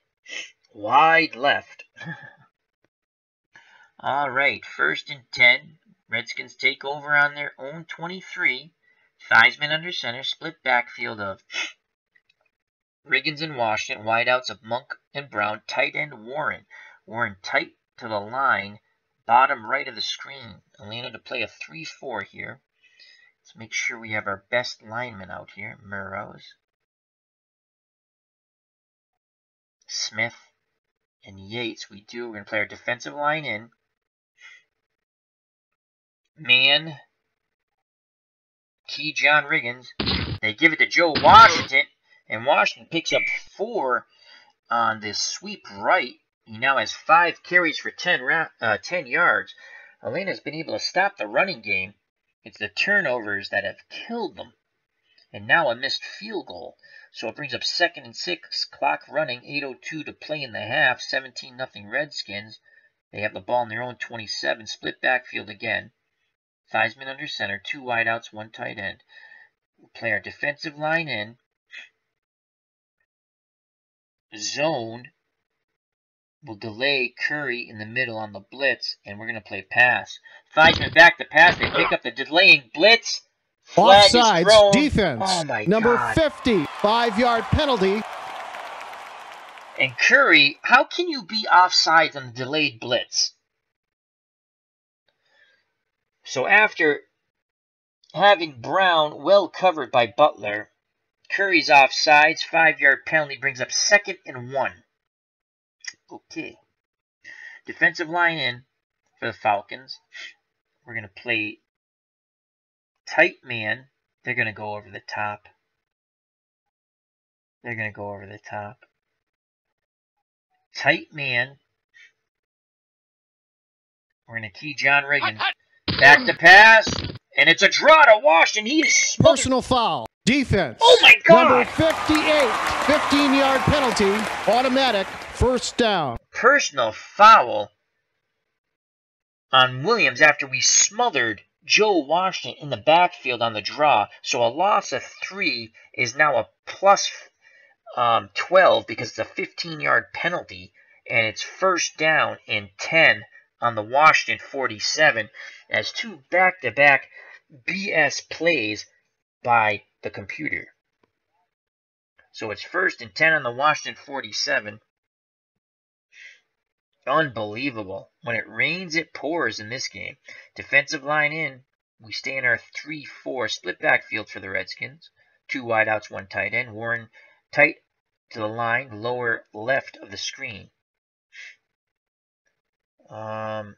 Wide left. All right, 1st and 10. Redskins take over on their own 23. Theismann under center. Split backfield of Riggins and Washington. Wideouts of Monk and Brown. Tight end Warren. Warren tight to the line. Bottom right of the screen. Atlanta to play a 3-4 here. Let's make sure we have our best linemen out here. Murrows, Smith, and Yates. We do. We're going to play our defensive line in. Man. Key John Riggins. They give it to Joe Washington. And Washington picks up 4 on this sweep right. He now has 5 carries for 10 yards. Atlanta's been able to stop the running game. It's the turnovers that have killed them. And now a missed field goal. So it brings up 2nd and 6. Clock running. 8:02 to play in the half. 17-0 Redskins. They have the ball in their own 27. Split backfield again. Theismann under center. 2 wideouts, 1 tight end. We'll play our defensive line in. Zone. We'll delay Curry in the middle on the blitz, and we're going to play pass. Theismann back to pass. They pick up the delaying blitz. Flag Offsides, is thrown. defense. Oh my Number God. 50, 5-yard penalty. And Curry, how can you be offsides on the delayed blitz? So after having Brown well covered by Butler, Curry's offsides. 5-yard penalty brings up 2nd and 1. Okay. Defensive line in for the Falcons. We're going to play tight man. They're going to go over the top. They're going to go over the top. Tight man. We're going to key John Riggins. Back to pass. And it's a draw to Washington. He is smothered. Personal foul. Defense. Oh my God. Number 58, 15-yard penalty. Automatic. 1st down. Personal foul on Williams after we smothered Joe Washington in the backfield on the draw. So a loss of 3 is now a plus 12 because it's a 15-yard penalty. And it's 1st down and 10 on the Washington 47 as 2 back-to-back BS plays by the computer. So it's 1st and 10 on the Washington 47. Unbelievable. When it rains, it pours in this game. Defensive line in. We stay in our 3-4 split backfield for the Redskins. 2 wideouts, 1 tight end. Warren tight to the line, lower left of the screen. We're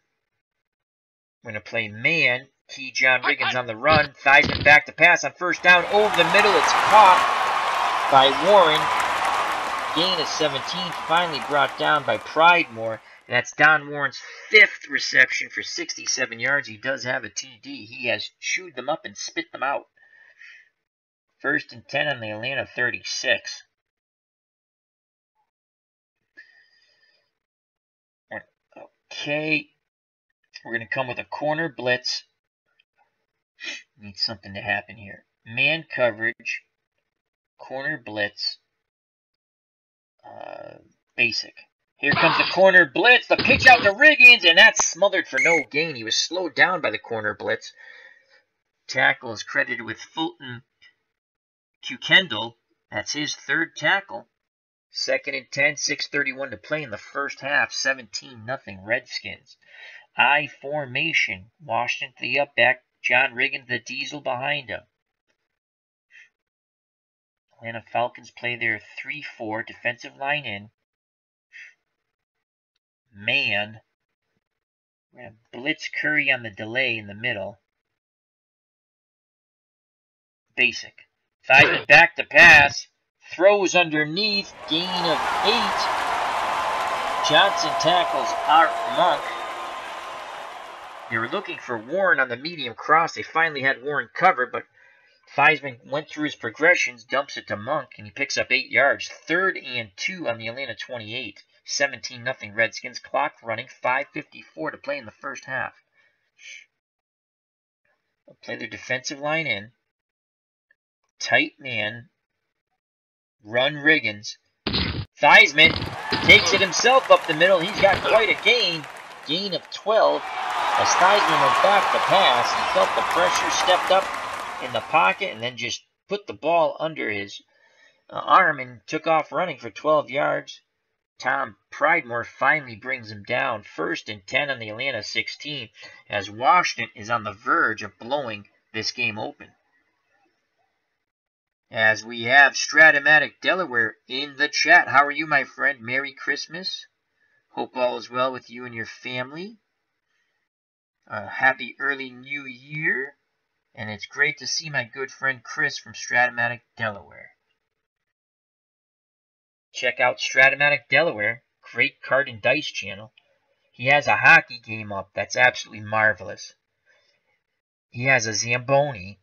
going to play man. Key John Riggins on the run. Theismann back to pass on 1st down. Over the middle. It's caught by Warren. Gain of 17. Finally brought down by Pridemore. That's Don Warren's 5th reception for 67 yards. He does have a TD. He has chewed them up and spit them out. 1st and 10 on the Atlanta 36. Okay. We're going to come with a corner blitz. Need something to happen here. Man coverage. Corner blitz. Basic. Here comes the corner blitz. The pitch out to Riggins, and that's smothered for no gain. He was slowed down by the corner blitz. Tackle is credited with Fulton Kendall. That's his 3rd tackle. 2nd and 10, 6:31 to play in the 1st half. 17-0 Redskins. I formation. Washington the up back. John Riggins the diesel behind him. Atlanta Falcons play their 3-4 defensive line in. Man. We're going to blitz Curry on the delay in the middle. Basic. Theismann back to pass. Throws underneath. Gain of 8. Johnson tackles Art Monk. They were looking for Warren on the medium cross. They finally had Warren covered, but Theismann went through his progressions, dumps it to Monk, and he picks up 8 yards. 3rd and 2 on the Atlanta 28. 17-0 Redskins. Clock running. 5:54 to play in the first half. They'll play their defensive line in. Tight man. Run Riggins. Theismann takes it himself up the middle. He's got quite a gain. Gain of 12. As Theismann went back to pass, he felt the pressure, stepped up in the pocket, and then just put the ball under his arm and took off running for 12 yards. Tom Pridemore finally brings him down. 1st and 10 on the Atlanta 16, as Washington is on the verge of blowing this game open. As we have Stratomatic Delaware in the chat. How are you, my friend? Merry Christmas. Hope all is well with you and your family. Happy early New Year. And it's great to see my good friend Chris from Stratomatic Delaware. Check out Stratomatic Delaware. Great card and dice channel. He has a hockey game up that's absolutely marvelous. He has a Zamboni.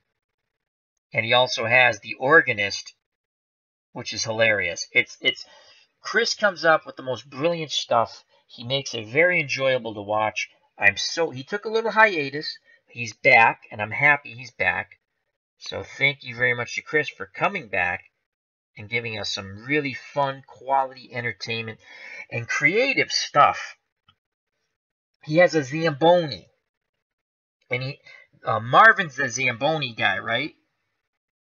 And he also has the Organist, which is hilarious. Chris comes up with the most brilliant stuff. He makes it very enjoyable to watch. He took a little hiatus. He's back, and I'm happy he's back. So thank you very much to Chris for coming back and giving us some really fun, quality entertainment and creative stuff. He has a Zamboni. And Marvin's the Zamboni guy, right?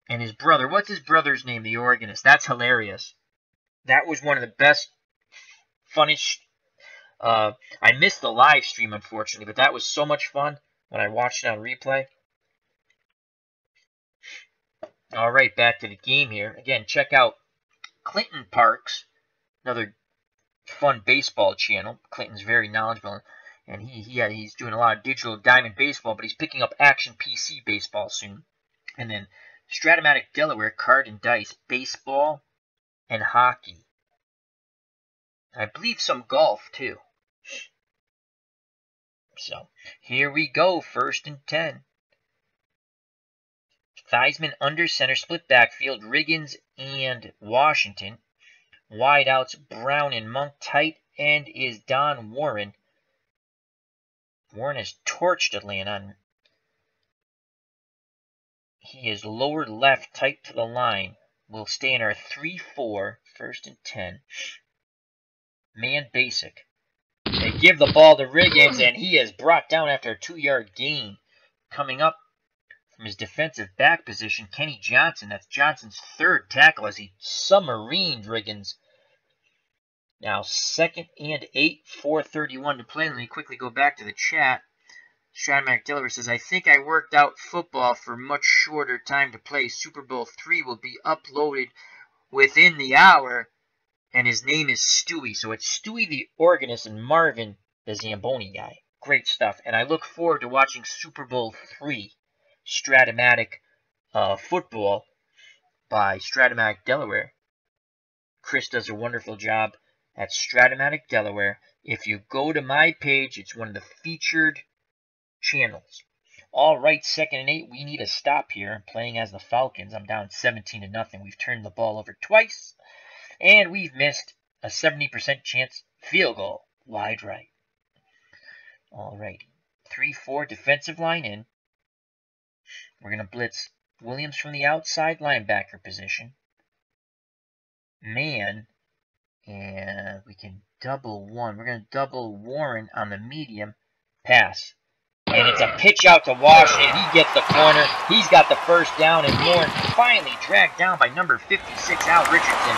And his brother, what's his brother's name? The Organist. That's hilarious. That was one of the best, funnest. I missed the live stream, unfortunately, but that was so much fun when I watched it on replay. All right, back to the game here. Again, check out Clinton Parks, another fun baseball channel. Clinton's very knowledgeable, and he's doing a lot of digital diamond baseball, but he's picking up Action PC baseball soon. And then Stratomatic Delaware, card and dice, baseball, and hockey. I believe some golf, too. So, here we go, 1st and 10. Theismann under center, split backfield, Riggins and Washington. Wideouts, Brown and Monk. Tight end is Don Warren. Warren has torched Atlanta. He is lower left, tight to the line. We'll stay in our 3-4, 1st and 10. Man basic. They give the ball to Riggins, and he is brought down after a 2-yard gain. Coming up from his defensive back position, Kenny Johnson. That's Johnson's 3rd tackle as he submarined Riggins. Now 2nd and 8, 4:31 to play. Let me quickly go back to the chat. Stratomatic Delaware says, I think I worked out football for much shorter time to play. Super Bowl 3 will be uploaded within the hour. And his name is Stewie. So it's Stewie the Organist and Marvin the Zamboni guy. Great stuff. And I look forward to watching Super Bowl 3 Stratomatic football by Stratomatic Delaware. Chris does a wonderful job at Stratomatic Delaware. If you go to my page, it's one of the featured channels. All right, 2nd and 8. We need a stop here. I'm playing as the Falcons. I'm down 17-0. We've turned the ball over twice. And we've missed a 70% chance field goal. Wide right. All right. 3-4 defensive line in. We're going to blitz Williams from the outside linebacker position. Man. And we can double one. We're going to double Warren on the medium. Pass. And it's a pitch out to Washington. He gets the corner. He's got the 1st down. And Warren finally dragged down by number 56, Al Richardson.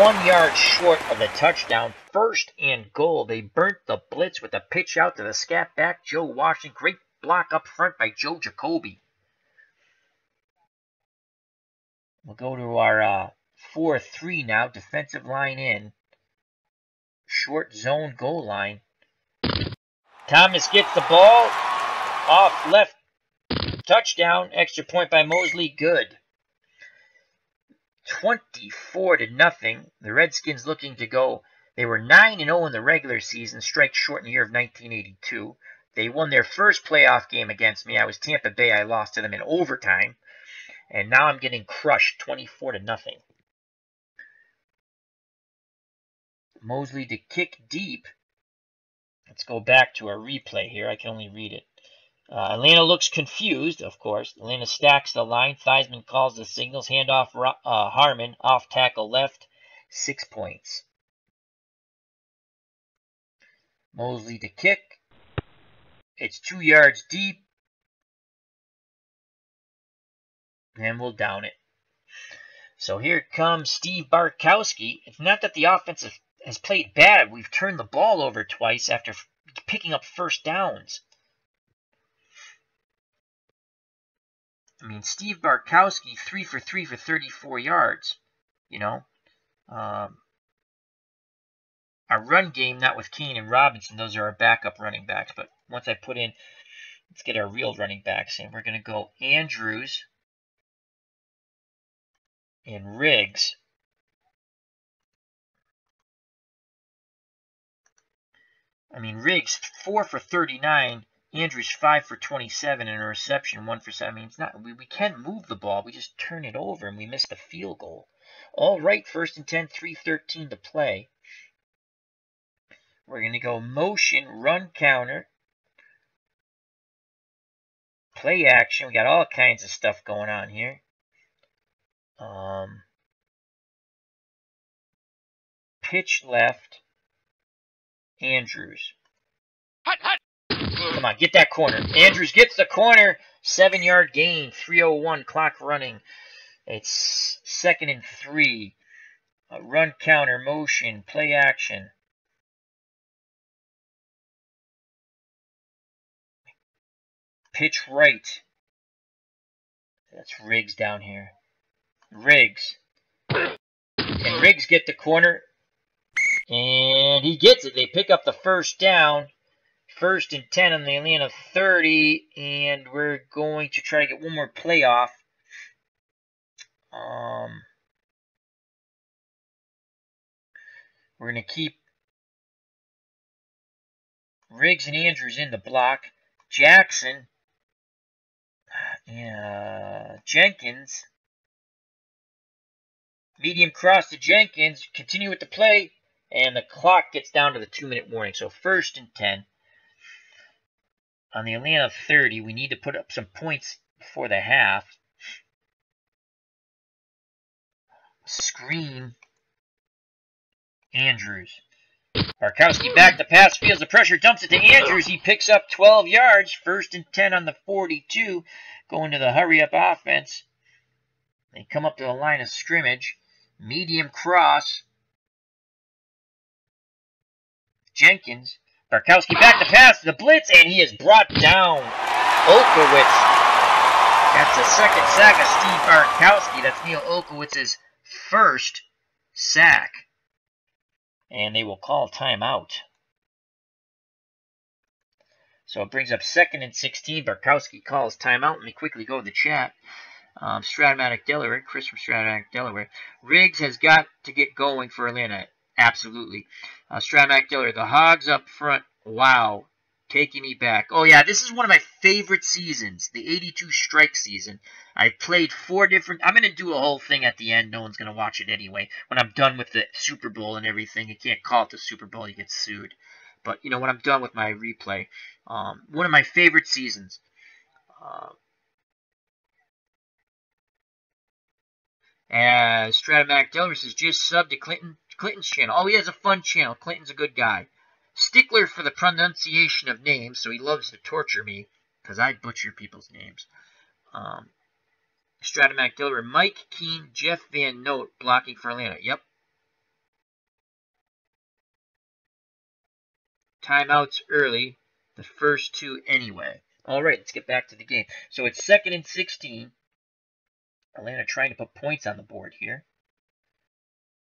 1 yard short of the touchdown. 1st and goal. They burnt the blitz with a pitch out to the scat back, Joe Washington. Great block up front by Joe Jacoby. We'll go to our 4-3 now. Defensive line in. Short zone goal line. Thomas gets the ball. Off left. Touchdown. Extra point by Mosley. Good. 24-0. The Redskins looking to go. They were 9-0 in the regular season, strike short in the year of 1982. They won their first playoff game against me. I was Tampa Bay. I lost to them in overtime. And now I'm getting crushed 24-0. Mosley to kick deep. Let's go back to our replay here. I can only read it. Atlanta looks confused, of course. Atlanta stacks the line. Theismann calls the signals. Handoff Harmon. Off tackle left. 6 points. Mosley to kick. It's 2 yards deep. And we'll down it. So here comes Steve Bartkowski. It's not that the offense has played bad. We've turned the ball over twice after picking up first downs. I mean, Steve Bartkowski, 3 for 3 for 34 yards. You know, our run game, not with Keane and Robinson. Those are our backup running backs. But once I put in, let's get our real running backs in. We're going to go Andrews and Riggs. I mean, Riggs 4 for 39. Andrews 5 for 27 and a reception, 1 for 7. I mean, it's not. We can move the ball. We just turn it over and we miss the field goal. All right, 1st and 10, 3:13 to play. We're going to go motion, run counter, play action. We got all kinds of stuff going on here. Pitch left, Andrews. Come on, get that corner. Andrews gets the corner. 7-yard gain, 3:01, clock running. It's 2nd and 3. Run counter, motion, play action. Pitch right. That's Riggs down here. Riggs. And Riggs get the corner. And he gets it. They pick up the first down. 1st and 10 on the Atlanta 30. And we're going to try to get one more play off. We're going to keep Riggs and Andrews in the block. Jackson. Jenkins. Medium cross to Jenkins. Continue with the play. And the clock gets down to the 2-minute warning. So 1st and 10. On the Atlanta 30, we need to put up some points before the half. Screen. Andrews. Bartkowski back to pass, feels the pressure, dumps it to Andrews. He picks up 12 yards. 1st and 10 on the 42. Going to the hurry-up offense. They come up to the line of scrimmage. Medium cross. Jenkins. Bartkowski back to pass, the blitz, and he is brought down. Olkowitz. That's the 2nd sack of Steve Bartkowski. That's Neil Olkowitz's 1st sack. And they will call timeout. So it brings up 2nd and 16. Bartkowski calls timeout. Let me quickly go to the chat. Stratomatic Delaware, Chris from Stratomatic Delaware. Riggs has got to get going for Atlanta. Absolutely. Stratomatic Delaware, the Hogs up front. Wow. Taking me back. Oh, yeah, this is one of my favorite seasons, the 82 strike season. I played 4 different... I'm going to do a whole thing at the end. No one's going to watch it anyway. When I'm done with the Super Bowl and everything, you can't call it the Super Bowl. You get sued. But, you know, when I'm done with my replay, one of my favorite seasons. As Stratomatic Delaware says, just sub to Clinton's channel. Oh, he has a fun channel. Clinton's a good guy. Stickler for the pronunciation of names, so he loves to torture me because I butcher people's names. Stratomatic Delaware, Mike Keene, Jeff Van Note blocking for Atlanta. Yep. Timeouts early. The first 2 anyway. All right, let's get back to the game. So it's 2nd and 16. Atlanta trying to put points on the board here.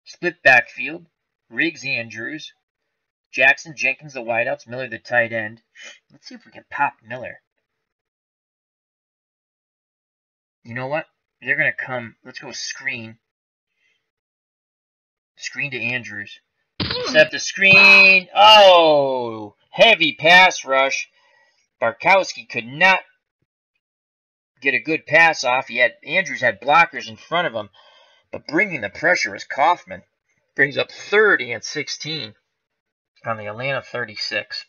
Split backfield. Riggs, Andrews. Jackson, Jenkins, the wideouts. Miller, the tight end. Let's see if we can pop Miller. You know what? They're going to come. Let's go screen. Screen to Andrews. Set the screen. Oh! Heavy pass rush. Barkowski could not get a good pass off. Andrews had blockers in front of him. But bringing the pressure was Kaufman. Brings up 30 and 16 on the Atlanta 36.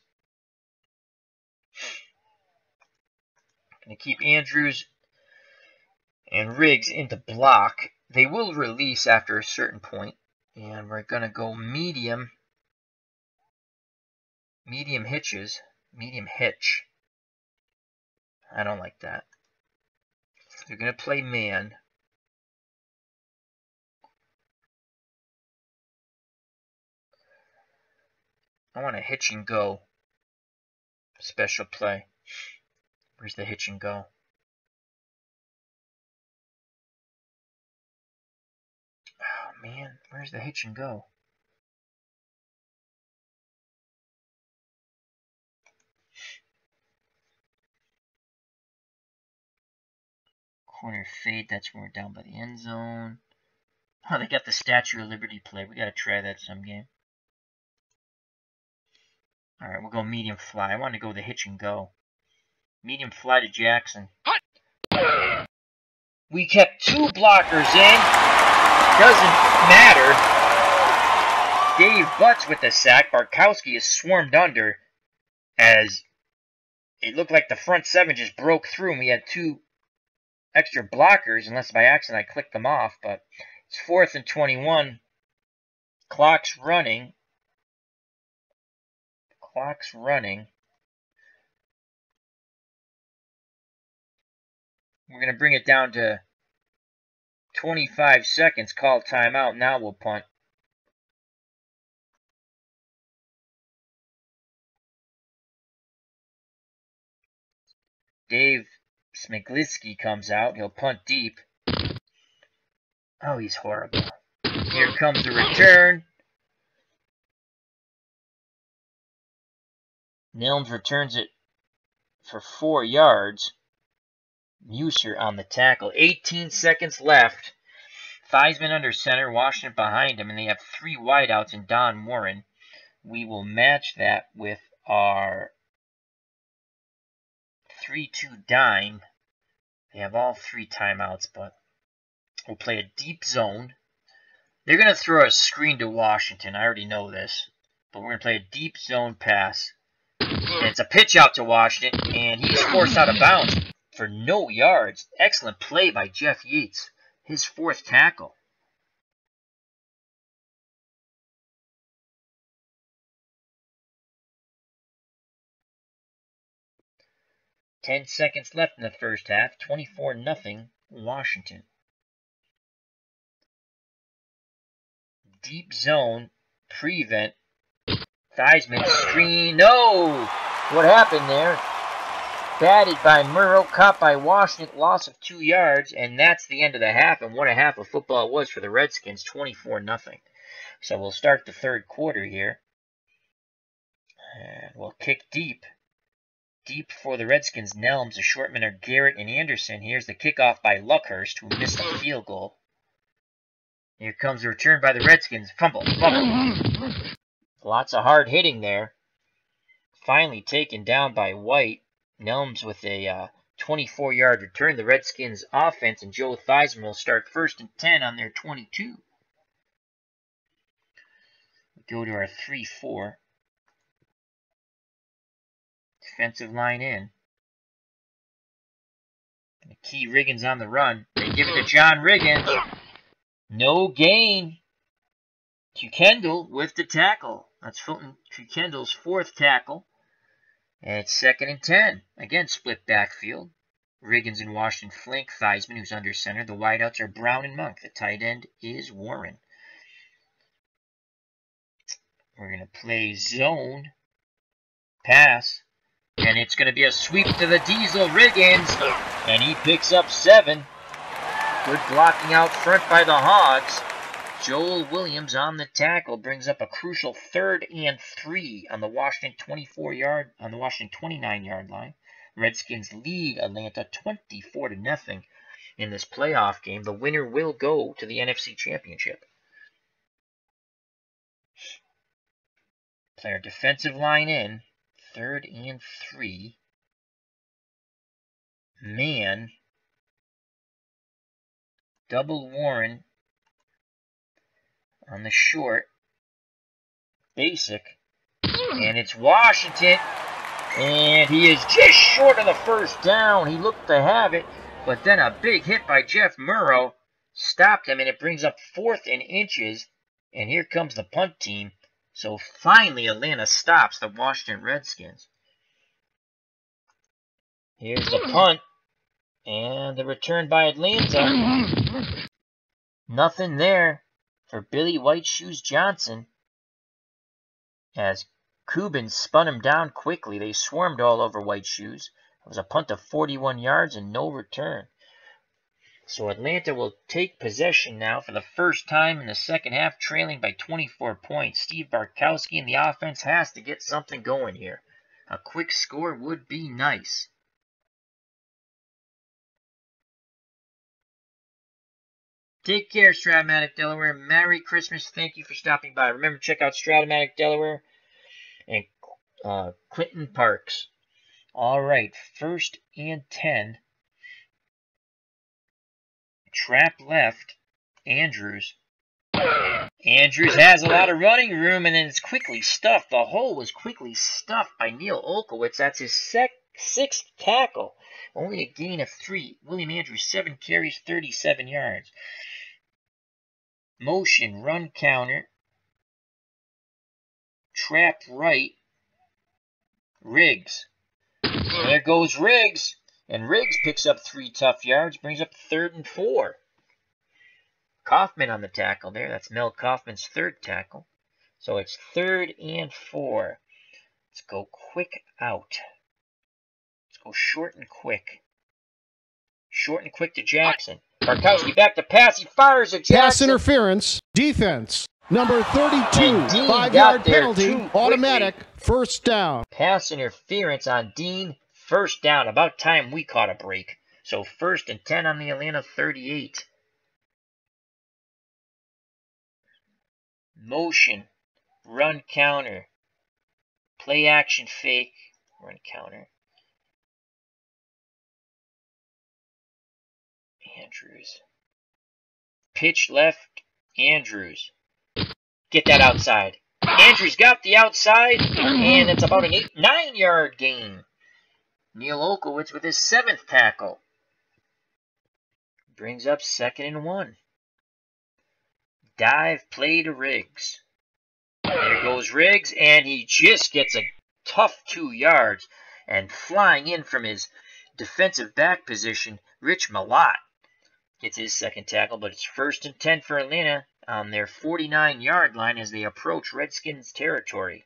Going to keep Andrews and Riggs into block. They will release after a certain point. And we're going to go medium hitches. Medium hitch. I don't like that. They're going to play man. I want a hitch and go. Special play. Where's the hitch and go? Oh man, where's the hitch and go? Corner fade, that's when we're down by the end zone. Oh, they got the Statue of Liberty play. We got to try that some game. Alright, we'll go medium fly. I want to go the hitch and go. Medium fly to Jackson. We kept 2 blockers in. Doesn't matter. Dave Butts with the sack. Barkowski is swarmed under as it looked like the front 7 just broke through and we had 2 extra blockers, unless by accident I clicked them off, but it's 4th and 21. Clock's running. We're going to bring it down to 25 seconds. Call timeout. Now we'll punt. Dave Smigliski comes out. He'll punt deep. Oh, he's horrible. Here comes the return. Nelms returns it for 4 yards. Muser on the tackle. 18 seconds left. Theismann under center. Washington behind him. And they have 3 wideouts in Don Warren. We will match that with our 3-2 dime. They have all 3 timeouts, but we'll play a deep zone. They're going to throw a screen to Washington. I already know this. But we're going to play a deep zone pass. And it's a pitch out to Washington, and he's forced out of bounds for no yards. Excellent play by Jeff Yates. His 4th tackle. Ten seconds left in the first half. 24-0 Washington. Deep zone. Prevent. Theismann screen. No! What happened there? Batted by Murrow. Caught by Washington. Loss of 2 yards. And that's the end of the half. And what a half of football it was for the Redskins. 24-0. So we'll start the third quarter here. And we'll kick deep. Deep for the Redskins. Nelms, a shortman are Garrett and Anderson. Here's the kickoff by Luckhurst, who missed the field goal. Here comes the return by the Redskins. Fumble. Lots of hard hitting there. Finally taken down by White. Nelms with a 24-yard return. The Redskins offense and Joe Theismann will start 1st and 10 on their 22. We go to our 3-4. Defensive line in. And Key Riggins on the run. They give it to John Riggins. No gain. Kendall with the tackle. That's Fulton Kendall's 4th tackle. And it's 2nd and 10. Again, split backfield. Riggins and Washington flank. Theismann, who's under center. The wideouts are Brown and Monk. The tight end is Warren. We're going to play zone. Pass. And it's going to be a sweep to the Diesel Riggins. And he picks up 7. Good blocking out front by the Hogs. Joel Williams on the tackle brings up a crucial 3rd and 3 on the Washington 29-yard line. Redskins lead Atlanta 24-0 in this playoff game. The winner will go to the NFC Championship. Play our defensive line in. 3rd and 3. Man. Double Warren on the short. Basic. And it's Washington. And he is just short of the first down. He looked to have it. But then a big hit by Jeff Murrow stopped him. And it brings up 4th and inches. And here comes the punt team. So finally Atlanta stops the Washington Redskins. Here's the punt. And the return by Atlanta. Nothing there for Billy White Shoes Johnson. As Cuban spun him down quickly. They swarmed all over White Shoes. It was a punt of 41 yards and no return. So Atlanta will take possession now for the first time in the second half, trailing by 24 points. Steve Bartkowski and the offense has to get something going here. A quick score would be nice. Take care, Stratomatic Delaware. Merry Christmas. Thank you for stopping by. Remember, check out Stratomatic Delaware and Clinton Parks. All right, 1st and 10. Trap left. Andrews. Andrews has a lot of running room, and then it's quickly stuffed. The hole was quickly stuffed by Neil Olkowitz. That's his 6th tackle. Only a gain of 3. William Andrews, 7 carries, 37 yards. Motion, run counter. Trap right. Riggs. There goes Riggs. And Riggs picks up 3 tough yards, brings up 3rd and 4. Kaufman on the tackle there. That's Mel Kaufman's 3rd tackle. So it's 3rd and 4. Let's go quick out. Let's go short and quick. Short and quick to Jackson. Bartkowski back to pass. He fires at Jackson. Pass interference. Defense. Number 32. 5-yard penalty. Automatic. First down. Pass interference on Dean. First down. About time we caught a break. So 1st and 10 on the Atlanta 38. Motion. Run counter. Play action fake. Run counter. Andrews. Pitch left. Andrews. Get that outside. Andrews got the outside. And it's about an 9-yard gain. Neil Olkowitz with his 7th tackle. Brings up 2nd and 1. Dive play to Riggs. There goes Riggs, and he just gets a tough 2 yards. And flying in from his defensive back position, Rich Malott gets his 2nd tackle, but it's 1st and 10 for Atlanta on their 49-yard line as they approach Redskins territory.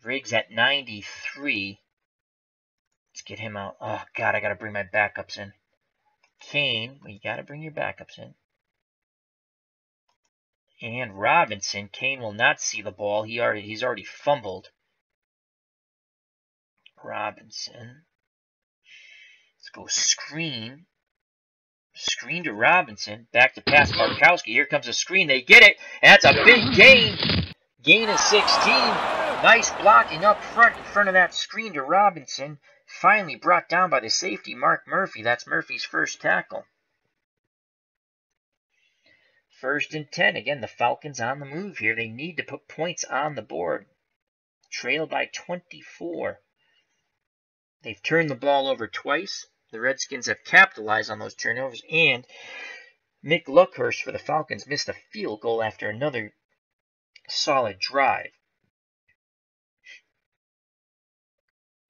Riggs at 93. Let's get him out. Oh, God, I got to bring my backups in. Kane, well, you got to bring your backups in. And Robinson. Kane will not see the ball. He's already fumbled. Robinson. Let's go screen. Screen to Robinson. Back to pass Bartkowski. Here comes a screen. They get it. That's a big gain. Gain of 16. Nice blocking up front in front of that screen to Robinson. Finally brought down by the safety, Mark Murphy. That's Murphy's 1st tackle. 1st and 10. Again, the Falcons on the move here. They need to put points on the board. Trailed by 24. They've turned the ball over twice. The Redskins have capitalized on those turnovers. And Mick Luckhurst for the Falcons missed a field goal after another solid drive.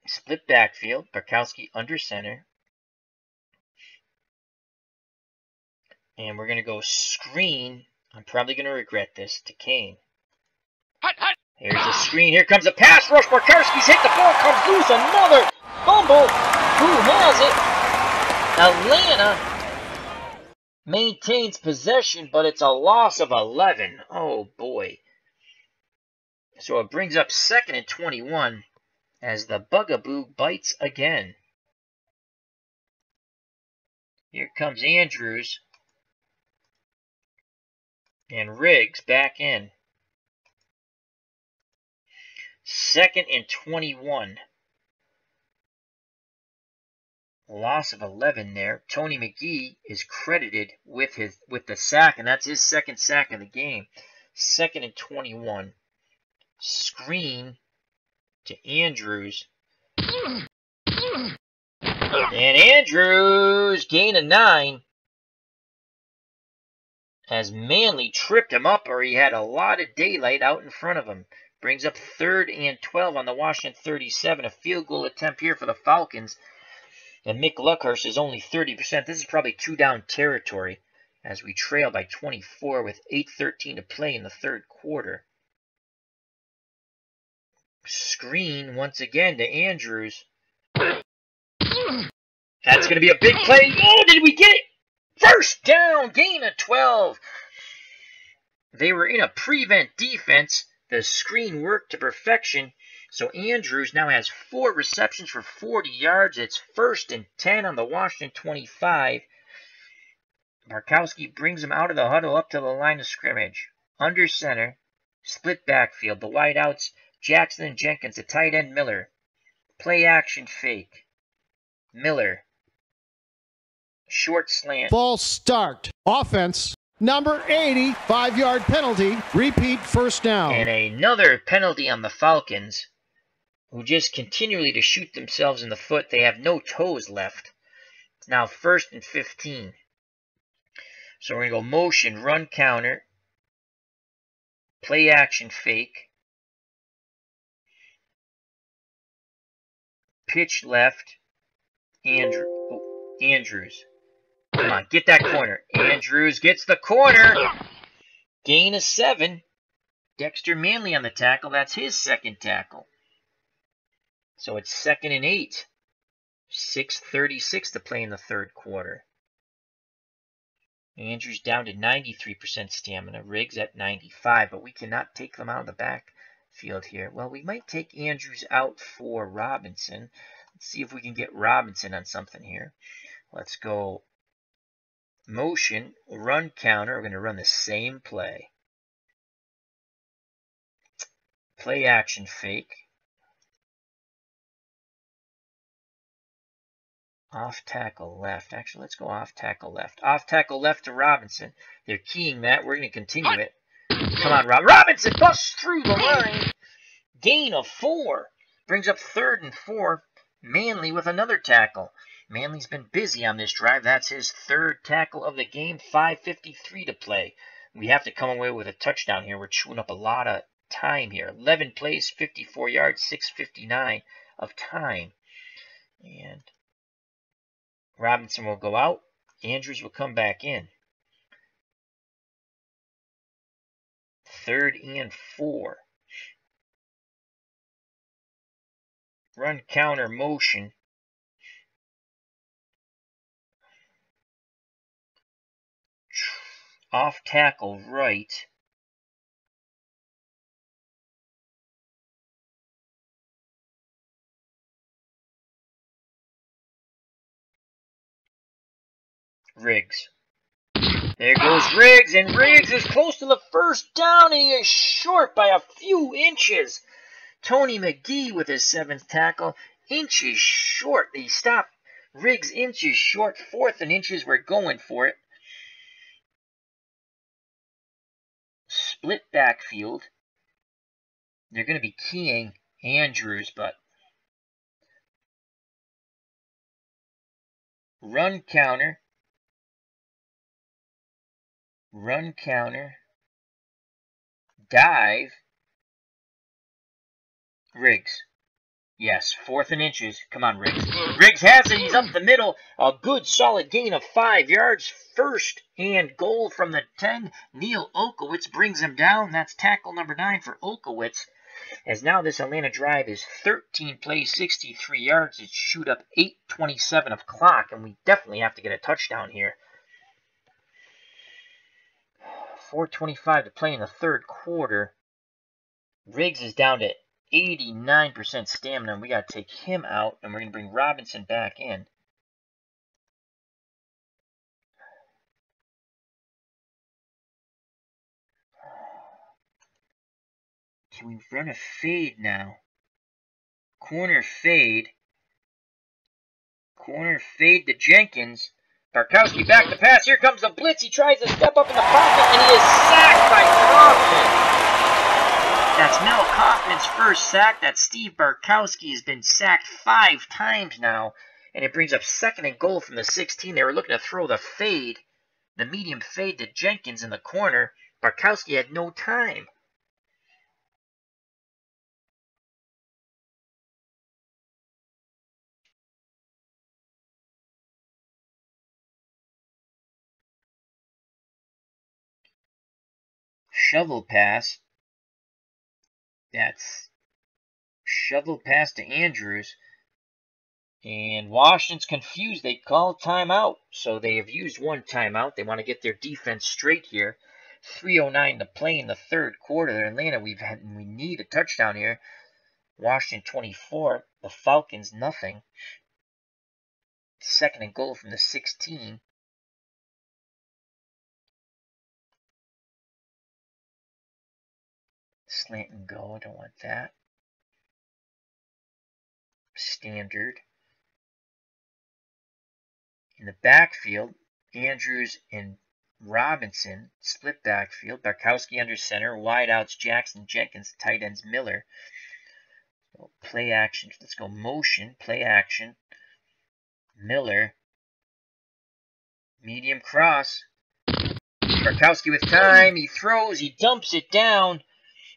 Split backfield. Bartkowski under center. And we're going to go screen. I'm probably going to regret this. To Kane. Here's the screen. Here comes a pass rush. Bartkowski's hit the ball. Comes loose. Another fumble. Who has it? Atlanta maintains possession, but it's a loss of 11. Oh, boy. So it brings up 2nd and 21 as the bugaboo bites again. Here comes Andrews and Riggs back in. 2nd and 21. Loss of 11 there. Tony McGee is credited with the sack, and that's his 2nd sack of the game. 2nd and 21. Screen to Andrews. And Andrews gain of 9 as Manley tripped him up, or he had a lot of daylight out in front of him. Brings up 3rd and 12 on the Washington 37. A field goal attempt here for the Falcons. And Mick Luckhurst is only 30%. This is probably 2-down territory as we trail by 24 with 8:13 to play in the 3rd quarter. Screen once again to Andrews. That's going to be a big play. Oh, did we get it? First down, gain of 12. They were in a prevent defense. The screen worked to perfection. So Andrews now has 4 receptions for 40 yards. It's 1st and 10 on the Washington 25. Markowski brings him out of the huddle up to the line of scrimmage. Under center, split backfield. The wideouts, Jackson and Jenkins. The tight end, Miller. Play action fake. Miller. Short slant. False start. Offense. Number 80. 5-yard penalty. Repeat first down. And another penalty on the Falcons, who just continually to shoot themselves in the foot. They have no toes left. It's now 1st and 15. So we're going to go motion, run counter, play action fake, pitch left, Andrews. Come on, get that corner. Andrews gets the corner. Gain of 7. Dexter Manley on the tackle. That's his 2nd tackle. So it's 2nd and 8. 6:36 to play in the 3rd quarter. Andrews down to 93% stamina. Riggs at 95, but we cannot take them out of the backfield here. Well, we might take Andrews out for Robinson. Let's see if we can get Robinson on something here. Let's go motion, run counter. We're going to run the same play. Play action fake. Off tackle left. Actually, let's go off tackle left. Off tackle left to Robinson. They're keying that. We're going to continue it. Come on, Robinson busts through the line. Gain of 4. Brings up 3rd and 4. Manley with another tackle. Manley's been busy on this drive. That's his 3rd tackle of the game. 5:53 to play. We have to come away with a touchdown here. We're chewing up a lot of time here. 11 plays, 54 yards, 6:59 of time. And Robinson will go out. Andrews will come back in. 3rd and 4. Run counter motion. Off tackle right. Riggs. There goes Riggs, and Riggs is close to the 1st down, and he is short by a few inches. Tony McGee with his 7th tackle, inches short. He stopped Riggs inches short, 4th and inches. We're going for it. Split backfield. They're going to be keying Andrews, but run counter. Run counter. Dive. Riggs. Yes, 4th and inches. Come on, Riggs. Riggs has it. He's up the middle. A good, solid gain of 5 yards. 1st and goal from the 10. Neil Olkowitz brings him down. That's tackle number 9 for Olkowitz. As now this Atlanta drive is 13 plays, 63 yards. It shoot up 8:27 of clock, and we definitely have to get a touchdown here. 4:25 to play in the third quarter. Riggs is down to 89% stamina, and we got to take him out, and we're going to bring Robinson back in. Can we run a fade now? Corner fade. Corner fade to Jenkins. Barkowski back to pass. Here comes the blitz. He tries to step up in the pocket, and he is sacked by Kaufman. That's Mel Kaufman's first sack. That Steve Barkowski has been sacked 5 times now, and it brings up 2nd and goal from the 16. They were looking to throw the fade, the medium fade to Jenkins in the corner. Barkowski had no time. Shovel pass. That's shovel pass to Andrews. And Washington's confused. They call timeout. So they have used one timeout. They want to get their defense straight here. 3:09 to play in the third quarter. Atlanta, we need a touchdown here. Washington 24. The Falcons nothing. 2nd and goal from the 16. Slant and go. I don't want that. Standard. In the backfield, Andrews and Robinson, split backfield. Barkowski under center. Wideouts Jackson, Jenkins, tight ends Miller. So play action. Let's go motion. Play action. Miller. Medium cross. Barkowski with time. He throws. He dumps it down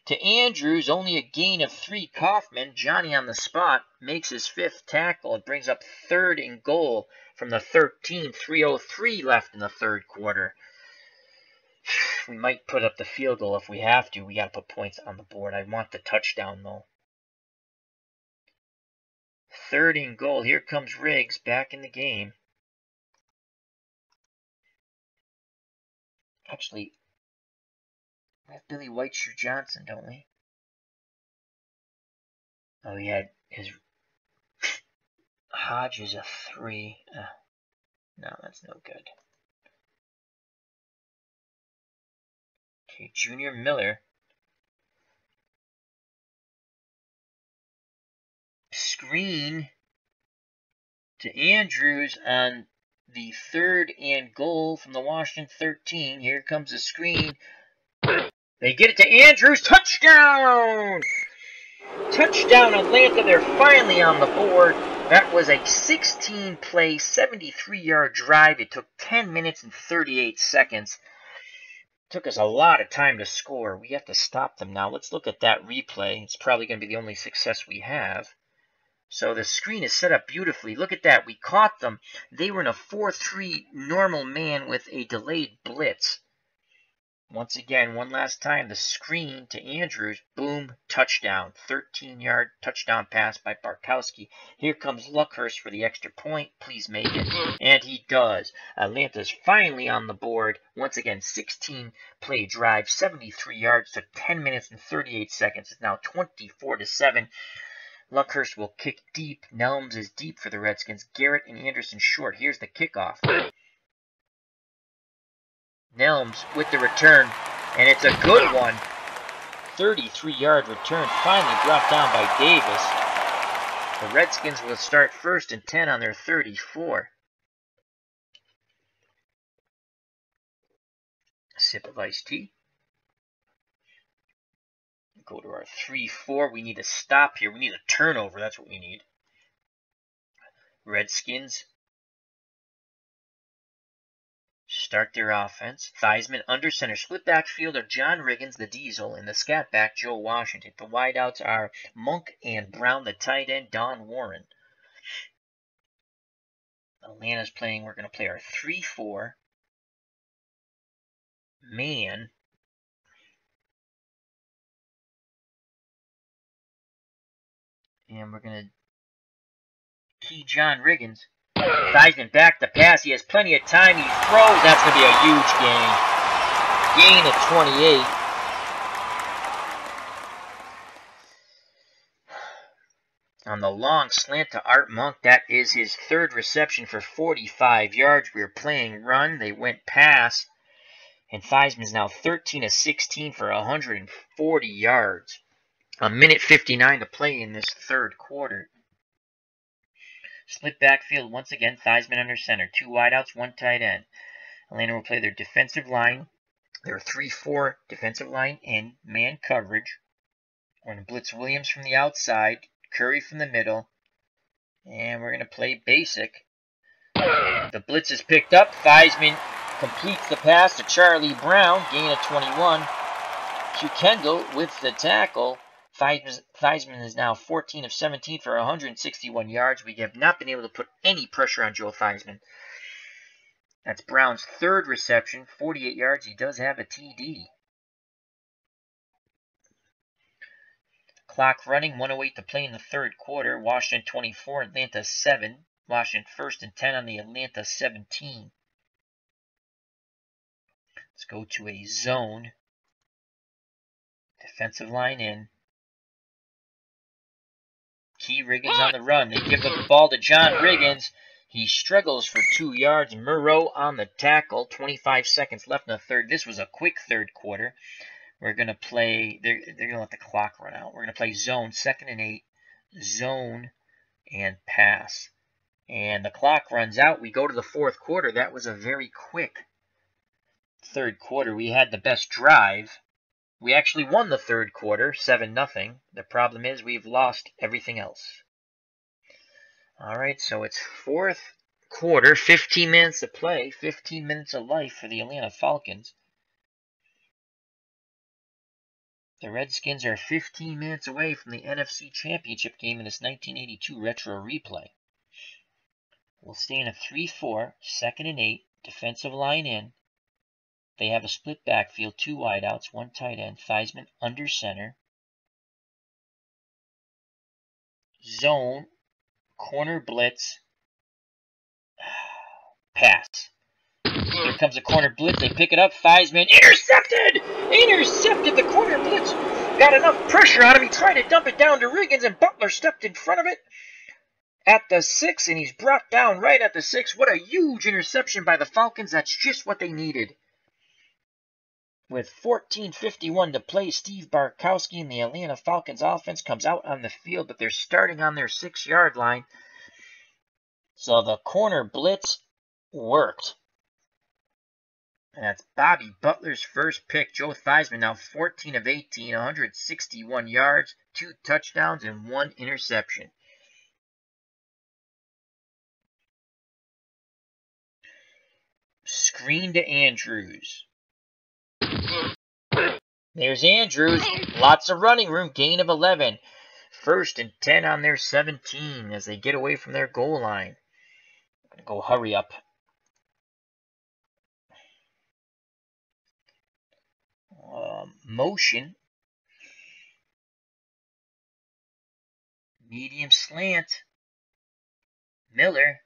to Andrews. Only a gain of 3. Kaufman. Johnny on the spot. Makes his 5th tackle. It brings up 3rd and goal from the 13. 3:03 left in the third quarter. We might put up the field goal if we have to. We got to put points on the board. I want the touchdown, though. 3rd and goal. Here comes Riggs back in the game. Actually, we have Billy Whiteshoe Johnson, don't we? Oh, he had his Hodge is a 3. No, that's no good. Okay, Junior Miller. Screen to Andrews on the 3rd and goal from the Washington 13. Here comes the screen. They get it to Andrews. Touchdown! Touchdown, Atlanta. They're finally on the board. That was a 16-play, 73-yard drive. It took 10 minutes and 38 seconds. It took us a lot of time to score. We have to stop them now. Let's look at that replay. It's probably going to be the only success we have. So the screen is set up beautifully. Look at that. We caught them. They were in a 4-3 normal man with a delayed blitz. Once again, one last time, the screen to Andrews. Boom, touchdown. 13-yard touchdown pass by Barkowski. Here comes Luckhurst for the extra point. Please make it. And he does. Atlanta's finally on the board. Once again, 16-play drive, 73 yards, took 10 minutes and 38 seconds. It's now 24-7. Luckhurst will kick deep. Nelms is deep for the Redskins. Garrett and Anderson short. Here's the kickoff. Nelms with the return, and it's a good one. 33-yard return, finally brought down by Davis. The Redskins will start 1st and 10 on their 34. Sip of iced tea. Go to our 3-4. We need a stop here. We need a turnover. That's what we need. Redskins start their offense. Theismann under center. Split backfielder John Riggins, the Diesel, and the scat back Joe Washington. The wideouts are Monk and Brown, the tight end Don Warren. Atlanta's playing. We're going to play our 3-4 man. And we're going to key John Riggins. Theismann back to pass. He has plenty of time. He throws. That's going to be a huge gain. Gain of 28. On the long slant to Art Monk, that is his third reception for 45 yards. We were playing run. They went pass. And Theismann is now 13 of 16 for 140 yards. A minute 59 to play in this third quarter. Split backfield once again. Theismann under center. 2 wideouts, 1 tight end. Atlanta will play their defensive line. Their 3-4 defensive line in man coverage. We're going to blitz Williams from the outside. Curry from the middle. And we're going to play basic. The blitz is picked up. Theismann completes the pass to Charlie Brown. Gain of 21. Q Kendall with the tackle. Theismann is now 14 of 17 for 161 yards. We have not been able to put any pressure on Joe Theismann. That's Brown's third reception, 48 yards. He does have a TD. Clock running, 1:08 to play in the third quarter. Washington 24, Atlanta 7. Washington 1st and 10 on the Atlanta 17. Let's go to a zone. Defensive line in. Key Riggins on the run. They give the ball to John Riggins. He struggles for 2 yards. Murrow on the tackle. 25 seconds left in the third. This was a quick third quarter. We're going to play, they're going to let the clock run out. We're going to play zone, 2nd and 8, zone, and pass. And the clock runs out. We go to the fourth quarter. That was a very quick third quarter. We had the best drive. We actually won the third quarter, 7-0. The problem is we've lost everything else. All right, so it's fourth quarter, 15 minutes to play, 15 minutes of life for the Atlanta Falcons. The Redskins are 15 minutes away from the NFC Championship game in this 1982 retro replay. We'll stay in a 3-4, 2nd and 8, defensive line in. They have a split backfield, 2 wideouts, 1 tight end. Theismann under center. Zone, corner blitz, pass. Here comes a corner blitz. They pick it up. Theismann intercepted! Intercepted the corner blitz. Got enough pressure on him. He tried to dump it down to Riggins, and Butler stepped in front of it at the 6, and he's brought down right at the 6. What a huge interception by the Falcons. That's just what they needed. With 14:51 to play, Steve Bartkowski and the Atlanta Falcons offense comes out on the field, but they're starting on their 6-yard line. So the corner blitz worked. And that's Bobby Butler's first pick. Joe Theismann now 14 of 18, 161 yards, 2 touchdowns, and 1 interception. Screen to Andrews. There's Andrews. Lots of running room. Gain of 11. 1st and 10 on their 17 as they get away from their goal line. I'm going to go hurry up. Motion. Medium slant. Miller.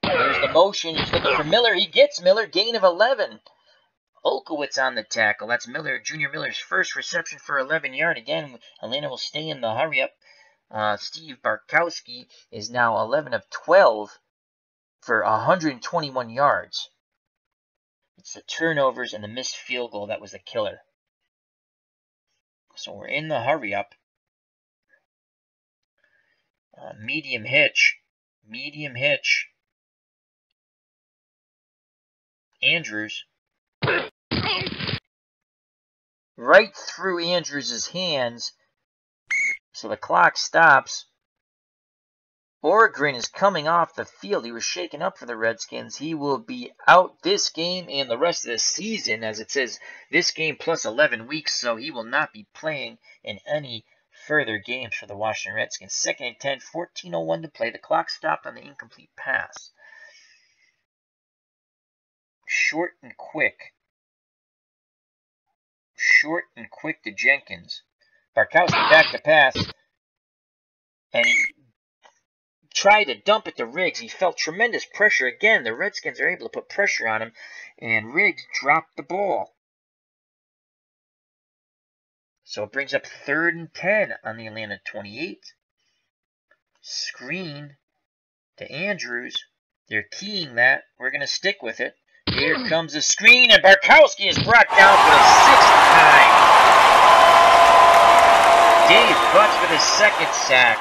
There's the motion. He's looking for Miller. He gets Miller. Gain of 11. Olkowitz on the tackle. That's Miller, Junior Miller's first reception for 11 yards. Again, Atlanta will stay in the hurry up. Steve Bartkowski is now 11 of 12 for 121 yards. It's the turnovers and the missed field goal that was the killer. So we're in the hurry up. Medium hitch. Medium hitch. Andrews. Right through Andrews' hands. So the clock stops. Orgren is coming off the field. He was shaken up for the Redskins. He will be out this game and the rest of the season, as it says this game plus 11 weeks, so he will not be playing in any further games for the Washington Redskins. 2nd and 10, 14:01 to play. The clock stopped on the incomplete pass. Short and quick. Short and quick to Jenkins. Bartkowski back to pass. And he tried to dump it to Riggs. He felt tremendous pressure. Again, the Redskins are able to put pressure on him, and Riggs dropped the ball. So it brings up 3rd and 10 on the Atlanta 28. Screen to Andrews. They're keying that. We're going to stick with it. Here comes the screen, and Barkowski is brought down for the 6th time. Dave Butts with his 2nd sack.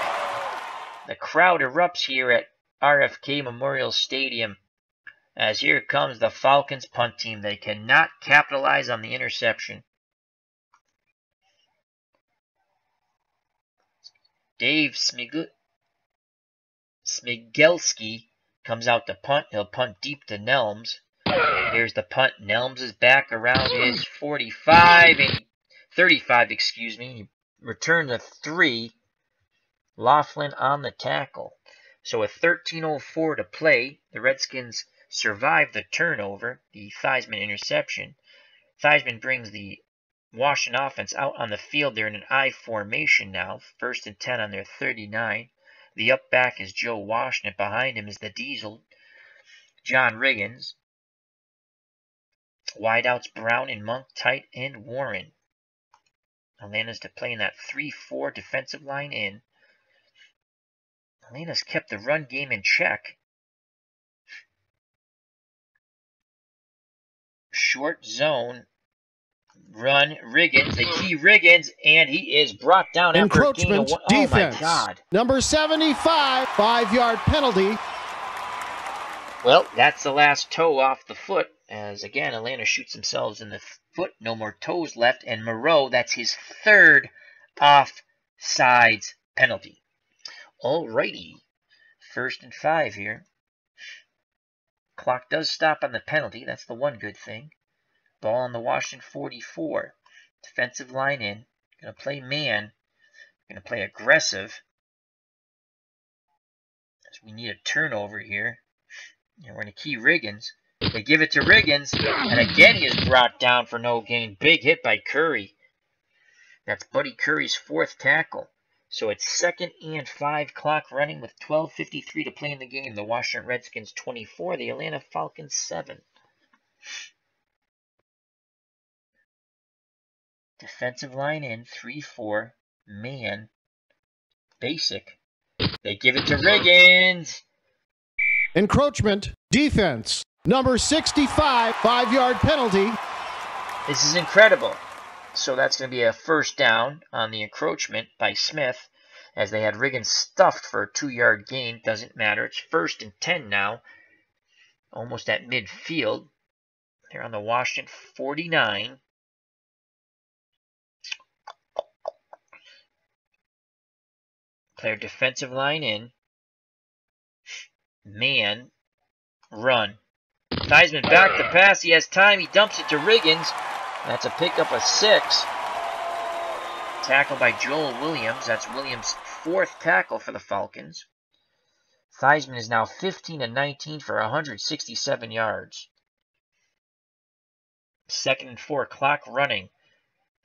The crowd erupts here at RFK Memorial Stadium as here comes the Falcons punt team. They cannot capitalize on the interception. Dave Smigelski comes out to punt. He'll punt deep to Nelms. Here's the punt. Nelms is back around his 35 and 35, excuse me. He returned to 3. Laughlin on the tackle. So with 13:04 to play, the Redskins survive the turnover, the Theismann interception. Theismann brings the Washington offense out on the field. They're in an I formation now. 1st and 10 on their 39. The up back is Joe Washington. Behind him is the Diesel, John Riggins. Wideouts Brown and Monk, tight end Warren. Atlanta's to play in that 3-4 defensive line in. Atlanta's kept the run game in check. Short zone. Run, Riggins, the key Riggins, and he is brought down after a gain of one. Defense. Oh, my God. Number 75, 5-yard penalty. Well, that's the last toe off the foot, as, again, Atlanta shoots themselves in the foot. No more toes left, and Moreau, that's his 3rd offsides penalty. Alrighty. 1st and 5 here. Clock does stop on the penalty. That's the one good thing. Ball on the Washington 44. Defensive line in. Going to play man. Going to play aggressive. As we need a turnover here. And we're going to key Riggins. They give it to Riggins. And again he is brought down for no gain. Big hit by Curry. That's Buddy Curry's 4th tackle. So it's 2nd and 5, clock running with 12:53 to play in the game. The Washington Redskins 24. The Atlanta Falcons 7. Defensive line in, 3-4, man, basic. They give it to Riggins. Encroachment, defense. Number 65, 5-yard penalty. This is incredible. So that's going to be a 1st down on the encroachment by Smith, as they had Riggins stuffed for a 2-yard gain. Doesn't matter. It's 1st and 10 now, almost at midfield. They're on the Washington 49. Player defensive line in. Man. Run. Theismann back to pass. He has time. He dumps it to Riggins. That's a pickup of 6. Tackle by Joel Williams. That's Williams' 4th tackle for the Falcons. Theismann is now 15 and 19 for 167 yards. 2nd and 4, clock running.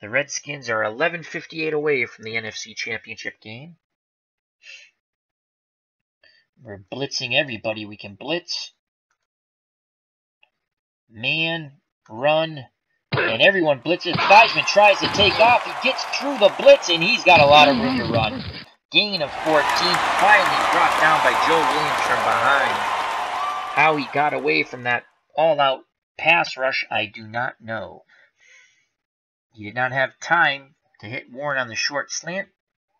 The Redskins are 11:58 away from the NFC Championship game. We're blitzing everybody we can blitz. Man, run, and everyone blitzes. Theismann tries to take off. He gets through the blitz, and he's got a lot of room to run. Gain of 14, finally brought down by Joe Williams from behind. How he got away from that all-out pass rush, I do not know. He did not have time to hit Warren on the short slant,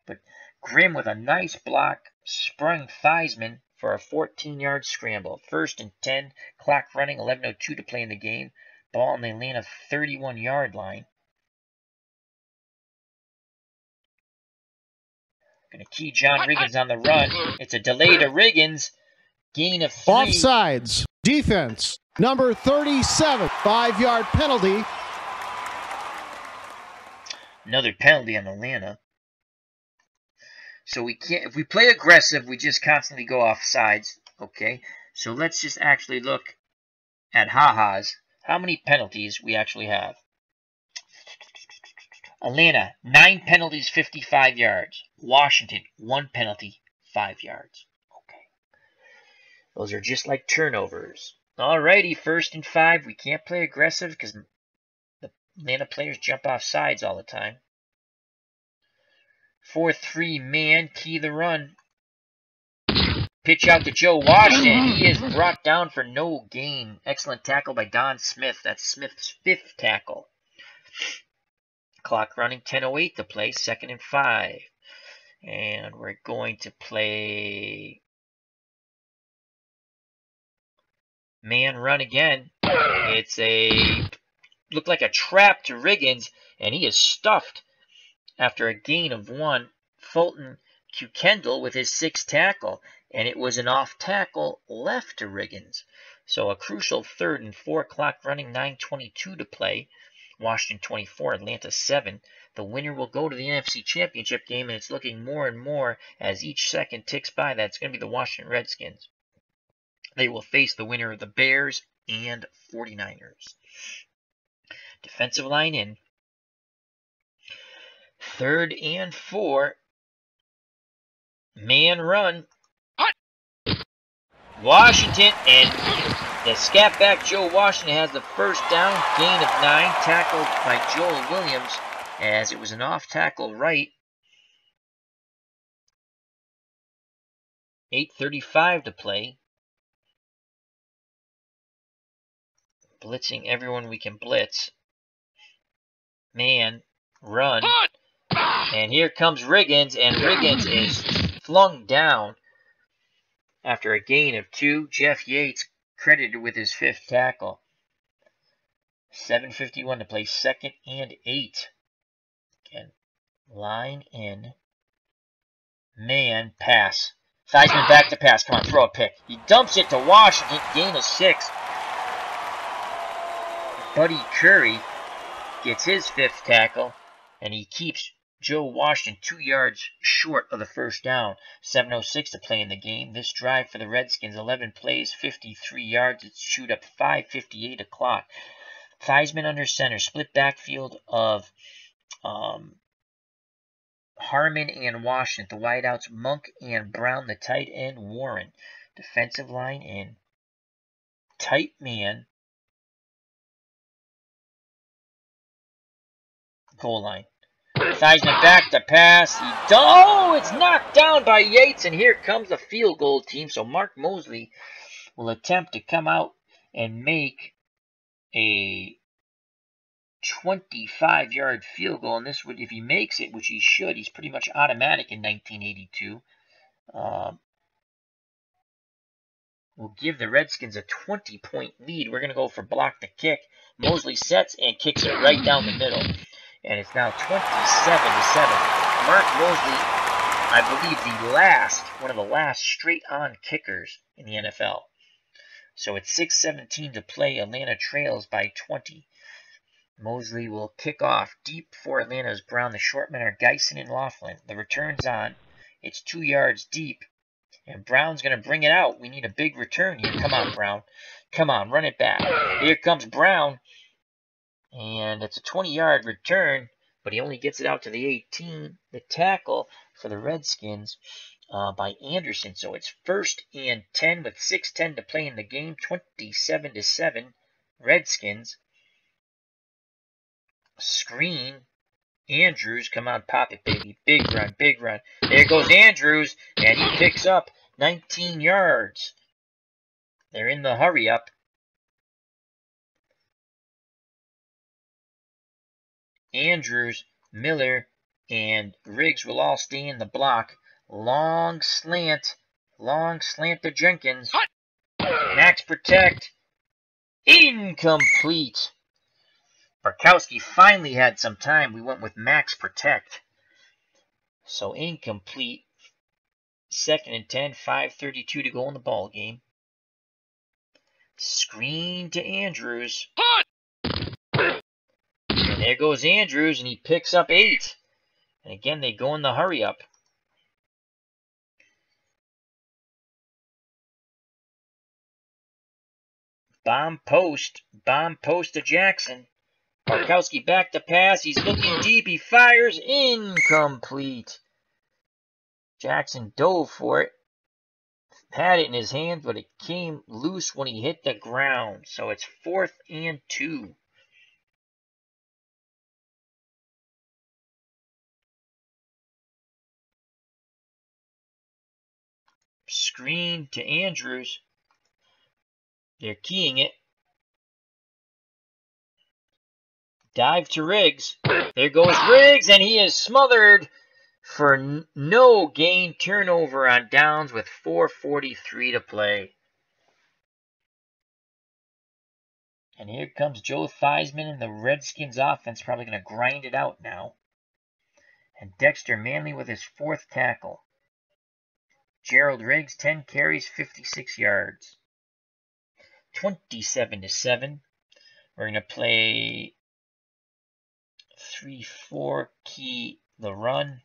but Grimm with a nice block sprung Theismann for a 14-yard scramble. 1st and 10, clock running, 11:02 to play in the game. Ball on the Atlanta 31-yard line. Going to key John Riggins on the run. It's a delay to Riggins. Gain of 3. Offsides. Defense. Number 37. 5-yard penalty. Another penalty on Atlanta. So we can't, if we play aggressive, we just constantly go off sides. Okay, so let's just actually look at ha-has. How many penalties we actually have. Atlanta, 9 penalties, 55 yards. Washington, 1 penalty, 5 yards. Okay. Those are just like turnovers. Alrighty, 1st and 5. We can't play aggressive because the Atlanta players jump off sides all the time. 4-3 man, key the run. Pitch out to Joe Washington. He is brought down for no gain. Excellent tackle by Don Smith. That's Smith's 5th tackle. Clock running, 10:08 to play, 2nd and 5. And we're going to play man run again. It's looked like a trap to Riggins, and he is stuffed after a gain of 1. Fulton Kendall with his 6th tackle, and it was an off tackle left to Riggins. So a crucial 3rd and 4. Clock running, 9:22 to play. Washington 24, Atlanta 7. The winner will go to the NFC Championship game, and it's looking more and more as each second ticks by that it's going to be the Washington Redskins. They will face the winner of the Bears and 49ers. Defensive line in. 3rd and 4. Man run. Washington, and the scat back Joe Washington has the 1st down, gain of 9, tackled by Joel Williams as it was an off tackle right. 8:35 to play. Blitzing everyone we can blitz. Man, run. And here comes Riggins, and Riggins is flung down after a gain of 2. Jeff Yates credited with his 5th tackle. 7:51 to play, 2nd and 8. Again, line in. Man, pass. Theismann back to pass. Come on, throw a pick. He dumps it to Washington, gain of 6. Buddy Curry gets his 5th tackle, and he keeps Joe Washington 2 yards short of the 1st down. 7:06 to play in the game. This drive for the Redskins, 11 plays, 53 yards. It's chewed up 5:58 o'clock. Theismann under center. Split backfield of Harmon and Washington. The wideouts, Monk and Brown. The tight end, Warren. Defensive line in. Tight man. Goal line. Theismann back to pass. It's knocked down by Yates, and here comes the field goal team. So Mark Mosley will attempt to come out and make a 25-yard field goal. And this would, if he makes it, which he should, he's pretty much automatic in 1982. Will give the Redskins a 20-point lead. We're going to go for block the kick. Mosley sets and kicks it right down the middle. And it's now 27-7. Mark Mosley, I believe, one of the last straight-on kickers in the NFL. So it's 6:17 to play. Atlanta trails by 20. Mosley will kick off deep for Atlanta's Brown. The short men are Geisen and Laughlin. The return's on. It's 2 yards deep. And Brown's going to bring it out. We need a big return here. Come on, Brown. Come on, run it back. Here comes Brown. And it's a 20-yard return, but he only gets it out to the 18. The tackle for the Redskins by Anderson. So it's 1st and 10 with 6:10 to play in the game. 27-7. Redskins. Screen. Andrews, come on, pop it, baby. Big run, big run. There goes Andrews, and he picks up 19 yards. They're in the hurry up. Andrews, Miller, and Riggs will all stay in the block. Long slant to Jenkins. Max protect. Incomplete. Barkowski finally had some time. We went with max protect. So incomplete. 2nd and 10, 5:32 to go in the ball game. Screen to Andrews. And there goes Andrews, and he picks up 8. And again, they go in the hurry up. Bomb post to Jackson. Barkowski back to pass. He's looking deep. He fires. Incomplete. Jackson dove for it. Had it in his hand, but it came loose when he hit the ground. So it's 4th and 2. Screen to Andrews. They're keying it. Dive to Riggs. There goes Riggs, and he is smothered for no gain. Turnover on downs with 4:43 to play. And here comes Joe Theismann and the Redskins offense, probably going to grind it out now. And Dexter Manley with his 4th tackle. Gerald Riggs, 10 carries, 56 yards. 27-7. We're going to play 3-4, key the run.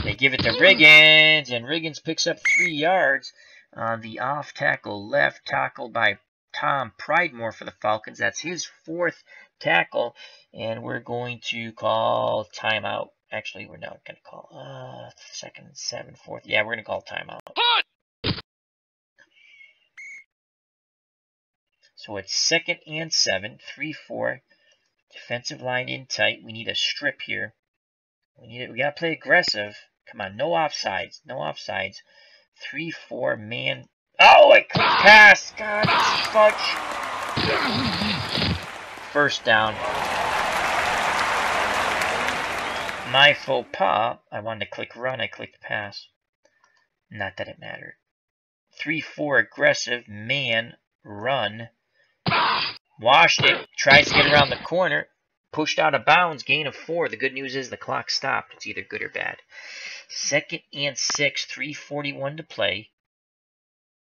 They give it to Riggins, and Riggins picks up 3 yards on the off tackle left, tackled by Tom Pridemore for the Falcons. That's his 4th tackle, and we're going to call timeout. Actually, we're not going to call 2nd and 7, 4th. Yeah, we're going to call timeout. So it's 2nd and 7, 3-4. Defensive line in tight. We need a strip here. We got to play aggressive. Come on, no offsides. No offsides. 3-4 man. Oh, I clicked pass. God, it's fudge. First down. My faux pas. I wanted to click run. I clicked pass. Not that it mattered. 3-4 aggressive man run. Washed it. Tries to get around the corner. Pushed out of bounds. Gain of 4. The good news is the clock stopped. It's either good or bad. 2nd and 6. 3:41 to play.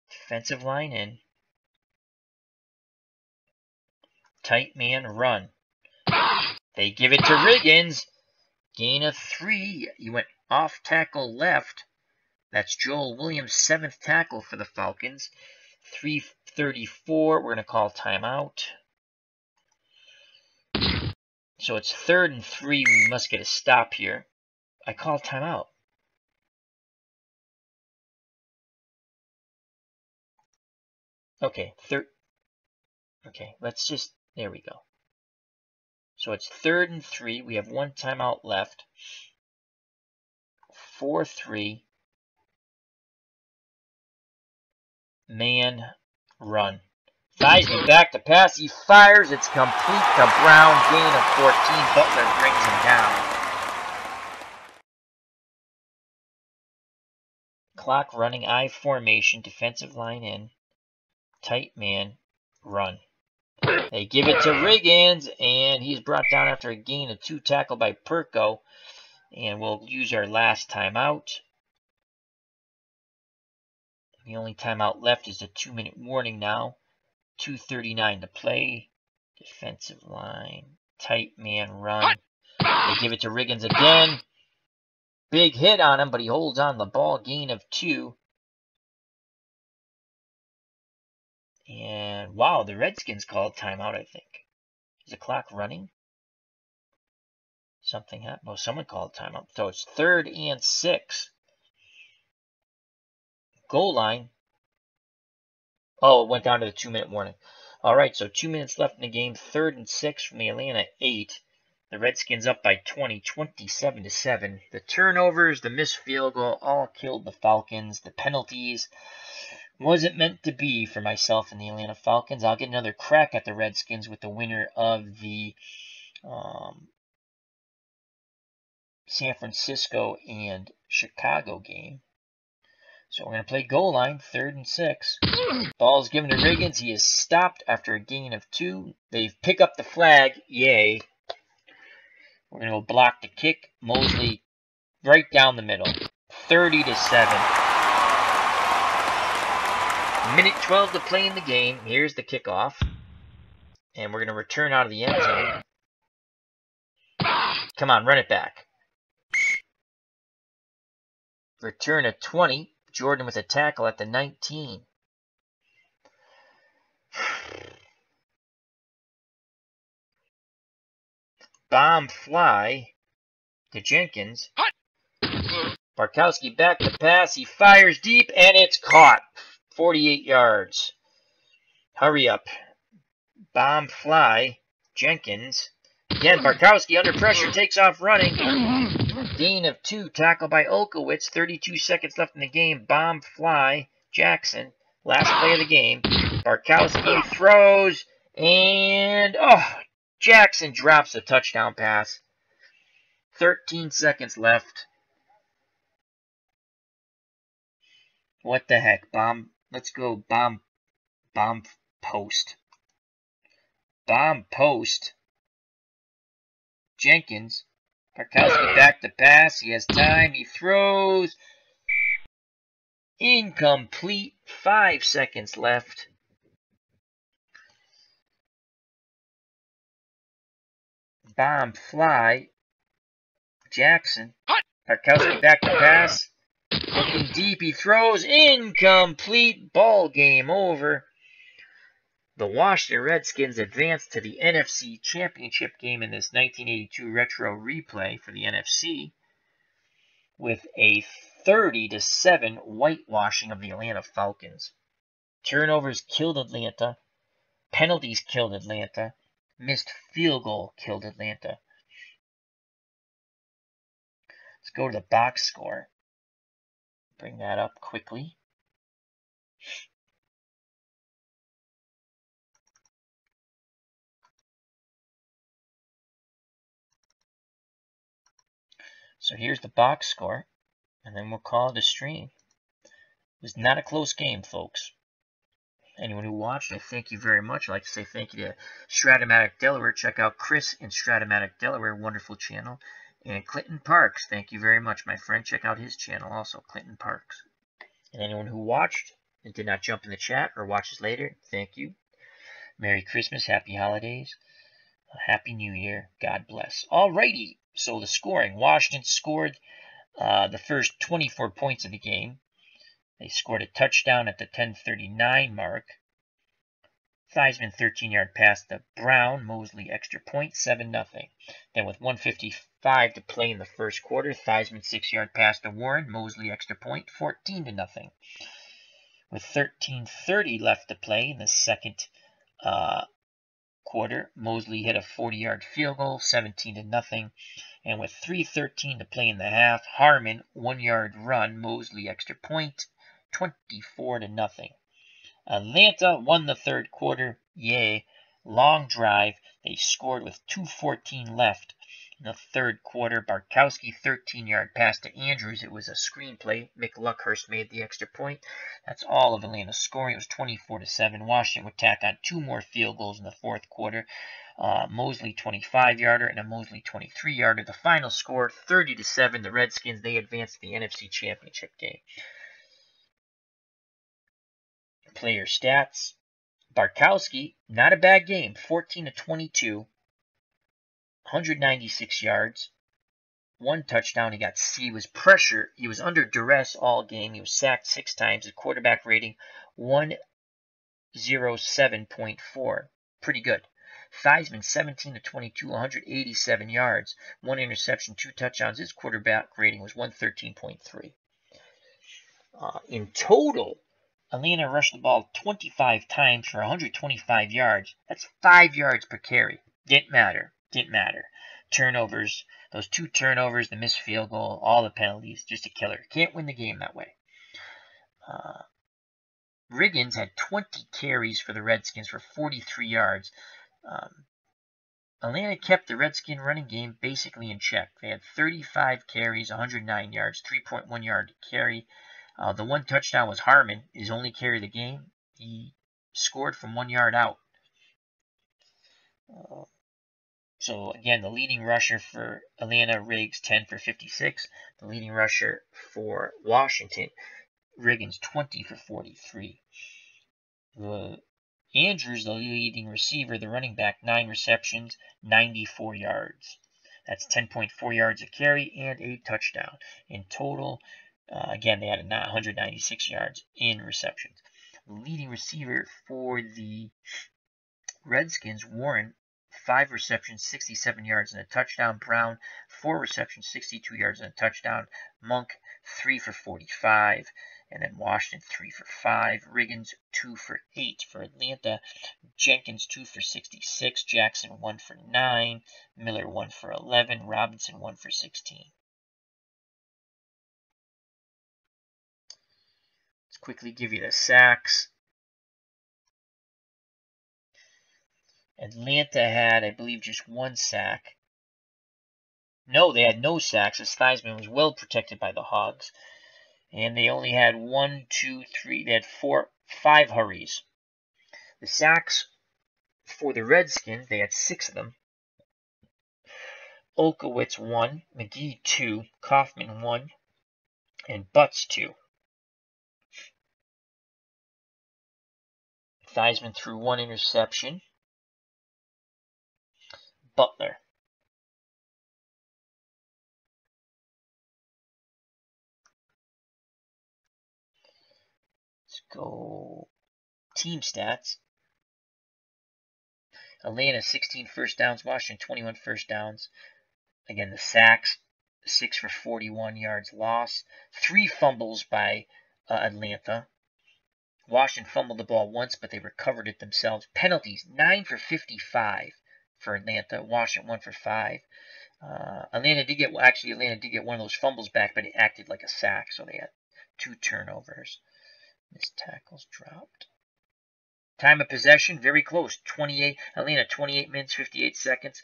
Defensive line in. Tight man run. They give it to Riggins. Gain of 3. You went off tackle left. That's Joel Williams' 7th tackle for the Falcons. 3:34. We're going to call timeout. So it's 3rd and 3. We must get a stop here. I call timeout. Okay, let's just, there we go. So it's 3rd and 3. We have 1 timeout left. 4-3. Man run. Theismann back to pass. He fires. It's complete to Brown. Gain of 14. Butler brings him down. Clock running. I formation. Defensive line in. Tight man run. They give it to Riggins, and he's brought down after a gain of 2 tackle by Perko. And we'll use our last timeout. The only timeout left is a 2-minute warning now. 2:39 to play. Defensive line. Tight man run. They give it to Riggins again. Big hit on him, but he holds on the ball. Gain of 2. And wow, the Redskins called timeout, I think. Is the clock running? Something happened. Oh, someone called timeout. So it's 3rd and 6. Goal line. Oh, it went down to the 2-minute warning. All right, so 2 minutes left in the game. 3rd and 6 from the Atlanta 8. The Redskins up by 20, 27-7. The turnovers, the missed field goal, all killed the Falcons. The penalties wasn't meant to be for myself and the Atlanta Falcons. I'll get another crack at the Redskins with the winner of the San Francisco and Chicago game. So we're going to play goal line, 3rd and 6. Ball's given to Riggins. He is stopped after a gain of 2. They pick up the flag. Yay. We're going to go block the kick. Mosley right down the middle. 30-7. Minute 12 to play in the game. Here's the kickoff. And we're going to return out of the end zone. Come on, run it back. Return at 20. Jordan with a tackle at the 19. Bomb fly to Jenkins. Barkowski back to pass. He fires deep, and it's caught. 48 yards. Hurry up. Bomb fly. Jenkins. Again, Barkowski under pressure takes off running. Gain of 2. Tackle by Olkowitz. 32 seconds left in the game. Bomb fly. Jackson. Last play of the game. Barkowski throws. And, Jackson drops a touchdown pass. 13 seconds left. What the heck? Bomb. Let's go bomb post. Bomb post. Jenkins. Barkowski back to pass. He has time. He throws. Incomplete. 5 seconds left. Bomb fly. Jackson. Barkowski back to pass. Looking deep. He throws. Incomplete. Ball game over. The Washington Redskins advanced to the NFC Championship game in this 1982 retro replay for the NFC with a 30-7 whitewashing of the Atlanta Falcons. Turnovers killed Atlanta. Penalties killed Atlanta. Missed field goal killed Atlanta. Let's go to the box score. Bring that up quickly. So here's the box score, and then we'll call it a stream. It was not a close game, folks. Anyone who watched, I thank you very much. I'd like to say thank you to Stratomatic Delaware. Check out Chris in Stratomatic Delaware, wonderful channel. And Clinton Parks, thank you very much, my friend. Check out his channel also, Clinton Parks. And anyone who watched and did not jump in the chat or watches later, thank you. Merry Christmas, Happy Holidays, Happy New Year, God bless. Alrighty, so the scoring. Washington scored the first 24 points of the game. They scored a touchdown at the 10:39 mark. Theismann 13-yard pass to Brown. Mosley extra point, 7-0. Then with 1:55 to play in the first quarter, Theismann 6-yard pass to Warren. Mosley extra point, 14-0. With 13:30 left to play in the second quarter, Mosley hit a 40-yard field goal, 17-0. And with 3:13 to play in the half, Harmon 1-yard run, Mosley extra point, 24-0. Atlanta won the third quarter. Yay. Long drive. They scored with 2:14 left in the third quarter. Barkowski 13-yard pass to Andrews. It was a screenplay. Mick Luckhurst made the extra point. That's all of Atlanta's scoring. It was 24-7. Washington would tack on 2 more field goals in the fourth quarter. Mosley 25-yarder and a Mosley 23-yarder. The final score 30-7. The Redskins, they advanced to the NFC Championship game. Player stats. Barkowski, not a bad game. 14-22. 196 yards. 1 touchdown. He got C. Was pressure. He was under duress all game. He was sacked 6 times. His quarterback rating 107.4. Pretty good. Theismann 17-22, 187 yards. 1 interception, 2 touchdowns. His quarterback rating was 113.3. In total, Atlanta rushed the ball 25 times for 125 yards. That's 5 yards per carry. Didn't matter. Turnovers, those 2 turnovers, the missed field goal, all the penalties, just a killer. Can't win the game that way. Riggins had 20 carries for the Redskins for 43 yards. Atlanta kept the Redskin running game basically in check. They had 35 carries, 109 yards, 3.1 yard carry. The 1 touchdown was Harmon, his only carry of the game. He scored from 1 yard out. So again, the leading rusher for Atlanta, Riggs, 10 for 56. The leading rusher for Washington, Riggins, 20 for 43. Andrews, the leading receiver, the running back, 9 receptions, 94 yards. That's 10.4 yards a carry and a touchdown. In total, again, they had 196 yards in receptions. The leading receiver for the Redskins, Warren, 5 receptions, 67 yards and a touchdown. Brown, 4 receptions, 62 yards and a touchdown. Monk, 3 for 45. And then Washington, 3 for 5. Riggins, 2 for 8 for Atlanta. Jenkins, 2 for 66. Jackson, 1 for 9. Miller, 1 for 11. Robinson, 1 for 16. Let's quickly give you the sacks. Atlanta had, I believe, just 1 sack. No, they had no sacks, as Theismann was well protected by the Hogs. And they only had 1, 2, 3, they had 5 hurries. The sacks for the Redskins, they had 6 of them. Olkowitz 1, McGee 2, Kaufman 1, and Butts 2. Theismann threw 1 interception. Butler. Let's go team stats. Atlanta 16 first downs, Washington 21 first downs. Again, the sacks, 6 for 41 yards loss. 3 fumbles by Atlanta. Washington fumbled the ball once, but they recovered it themselves. Penalties, 9 for 55 for Atlanta. Washington 1 for 5. Atlanta did get one of those fumbles back, but it acted like a sack, so they had 2 turnovers. Missed tackles dropped. Time of possession, very close. Atlanta 28 minutes, 58 seconds.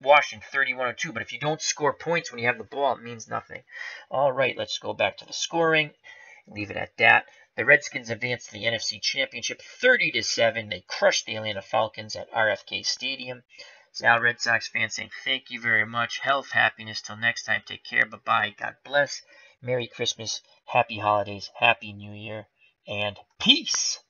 Washington 31-02. But if you don't score points when you have the ball, it means nothing. All right, let's go back to the scoring. Leave it at that. The Redskins advanced to the NFC Championship 30-7. They crushed the Atlanta Falcons at RFK Stadium. It's Al Red Sox fans saying thank you very much. Health, happiness. Till next time, take care. Bye-bye. God bless. Merry Christmas. Happy holidays. Happy New Year. And peace.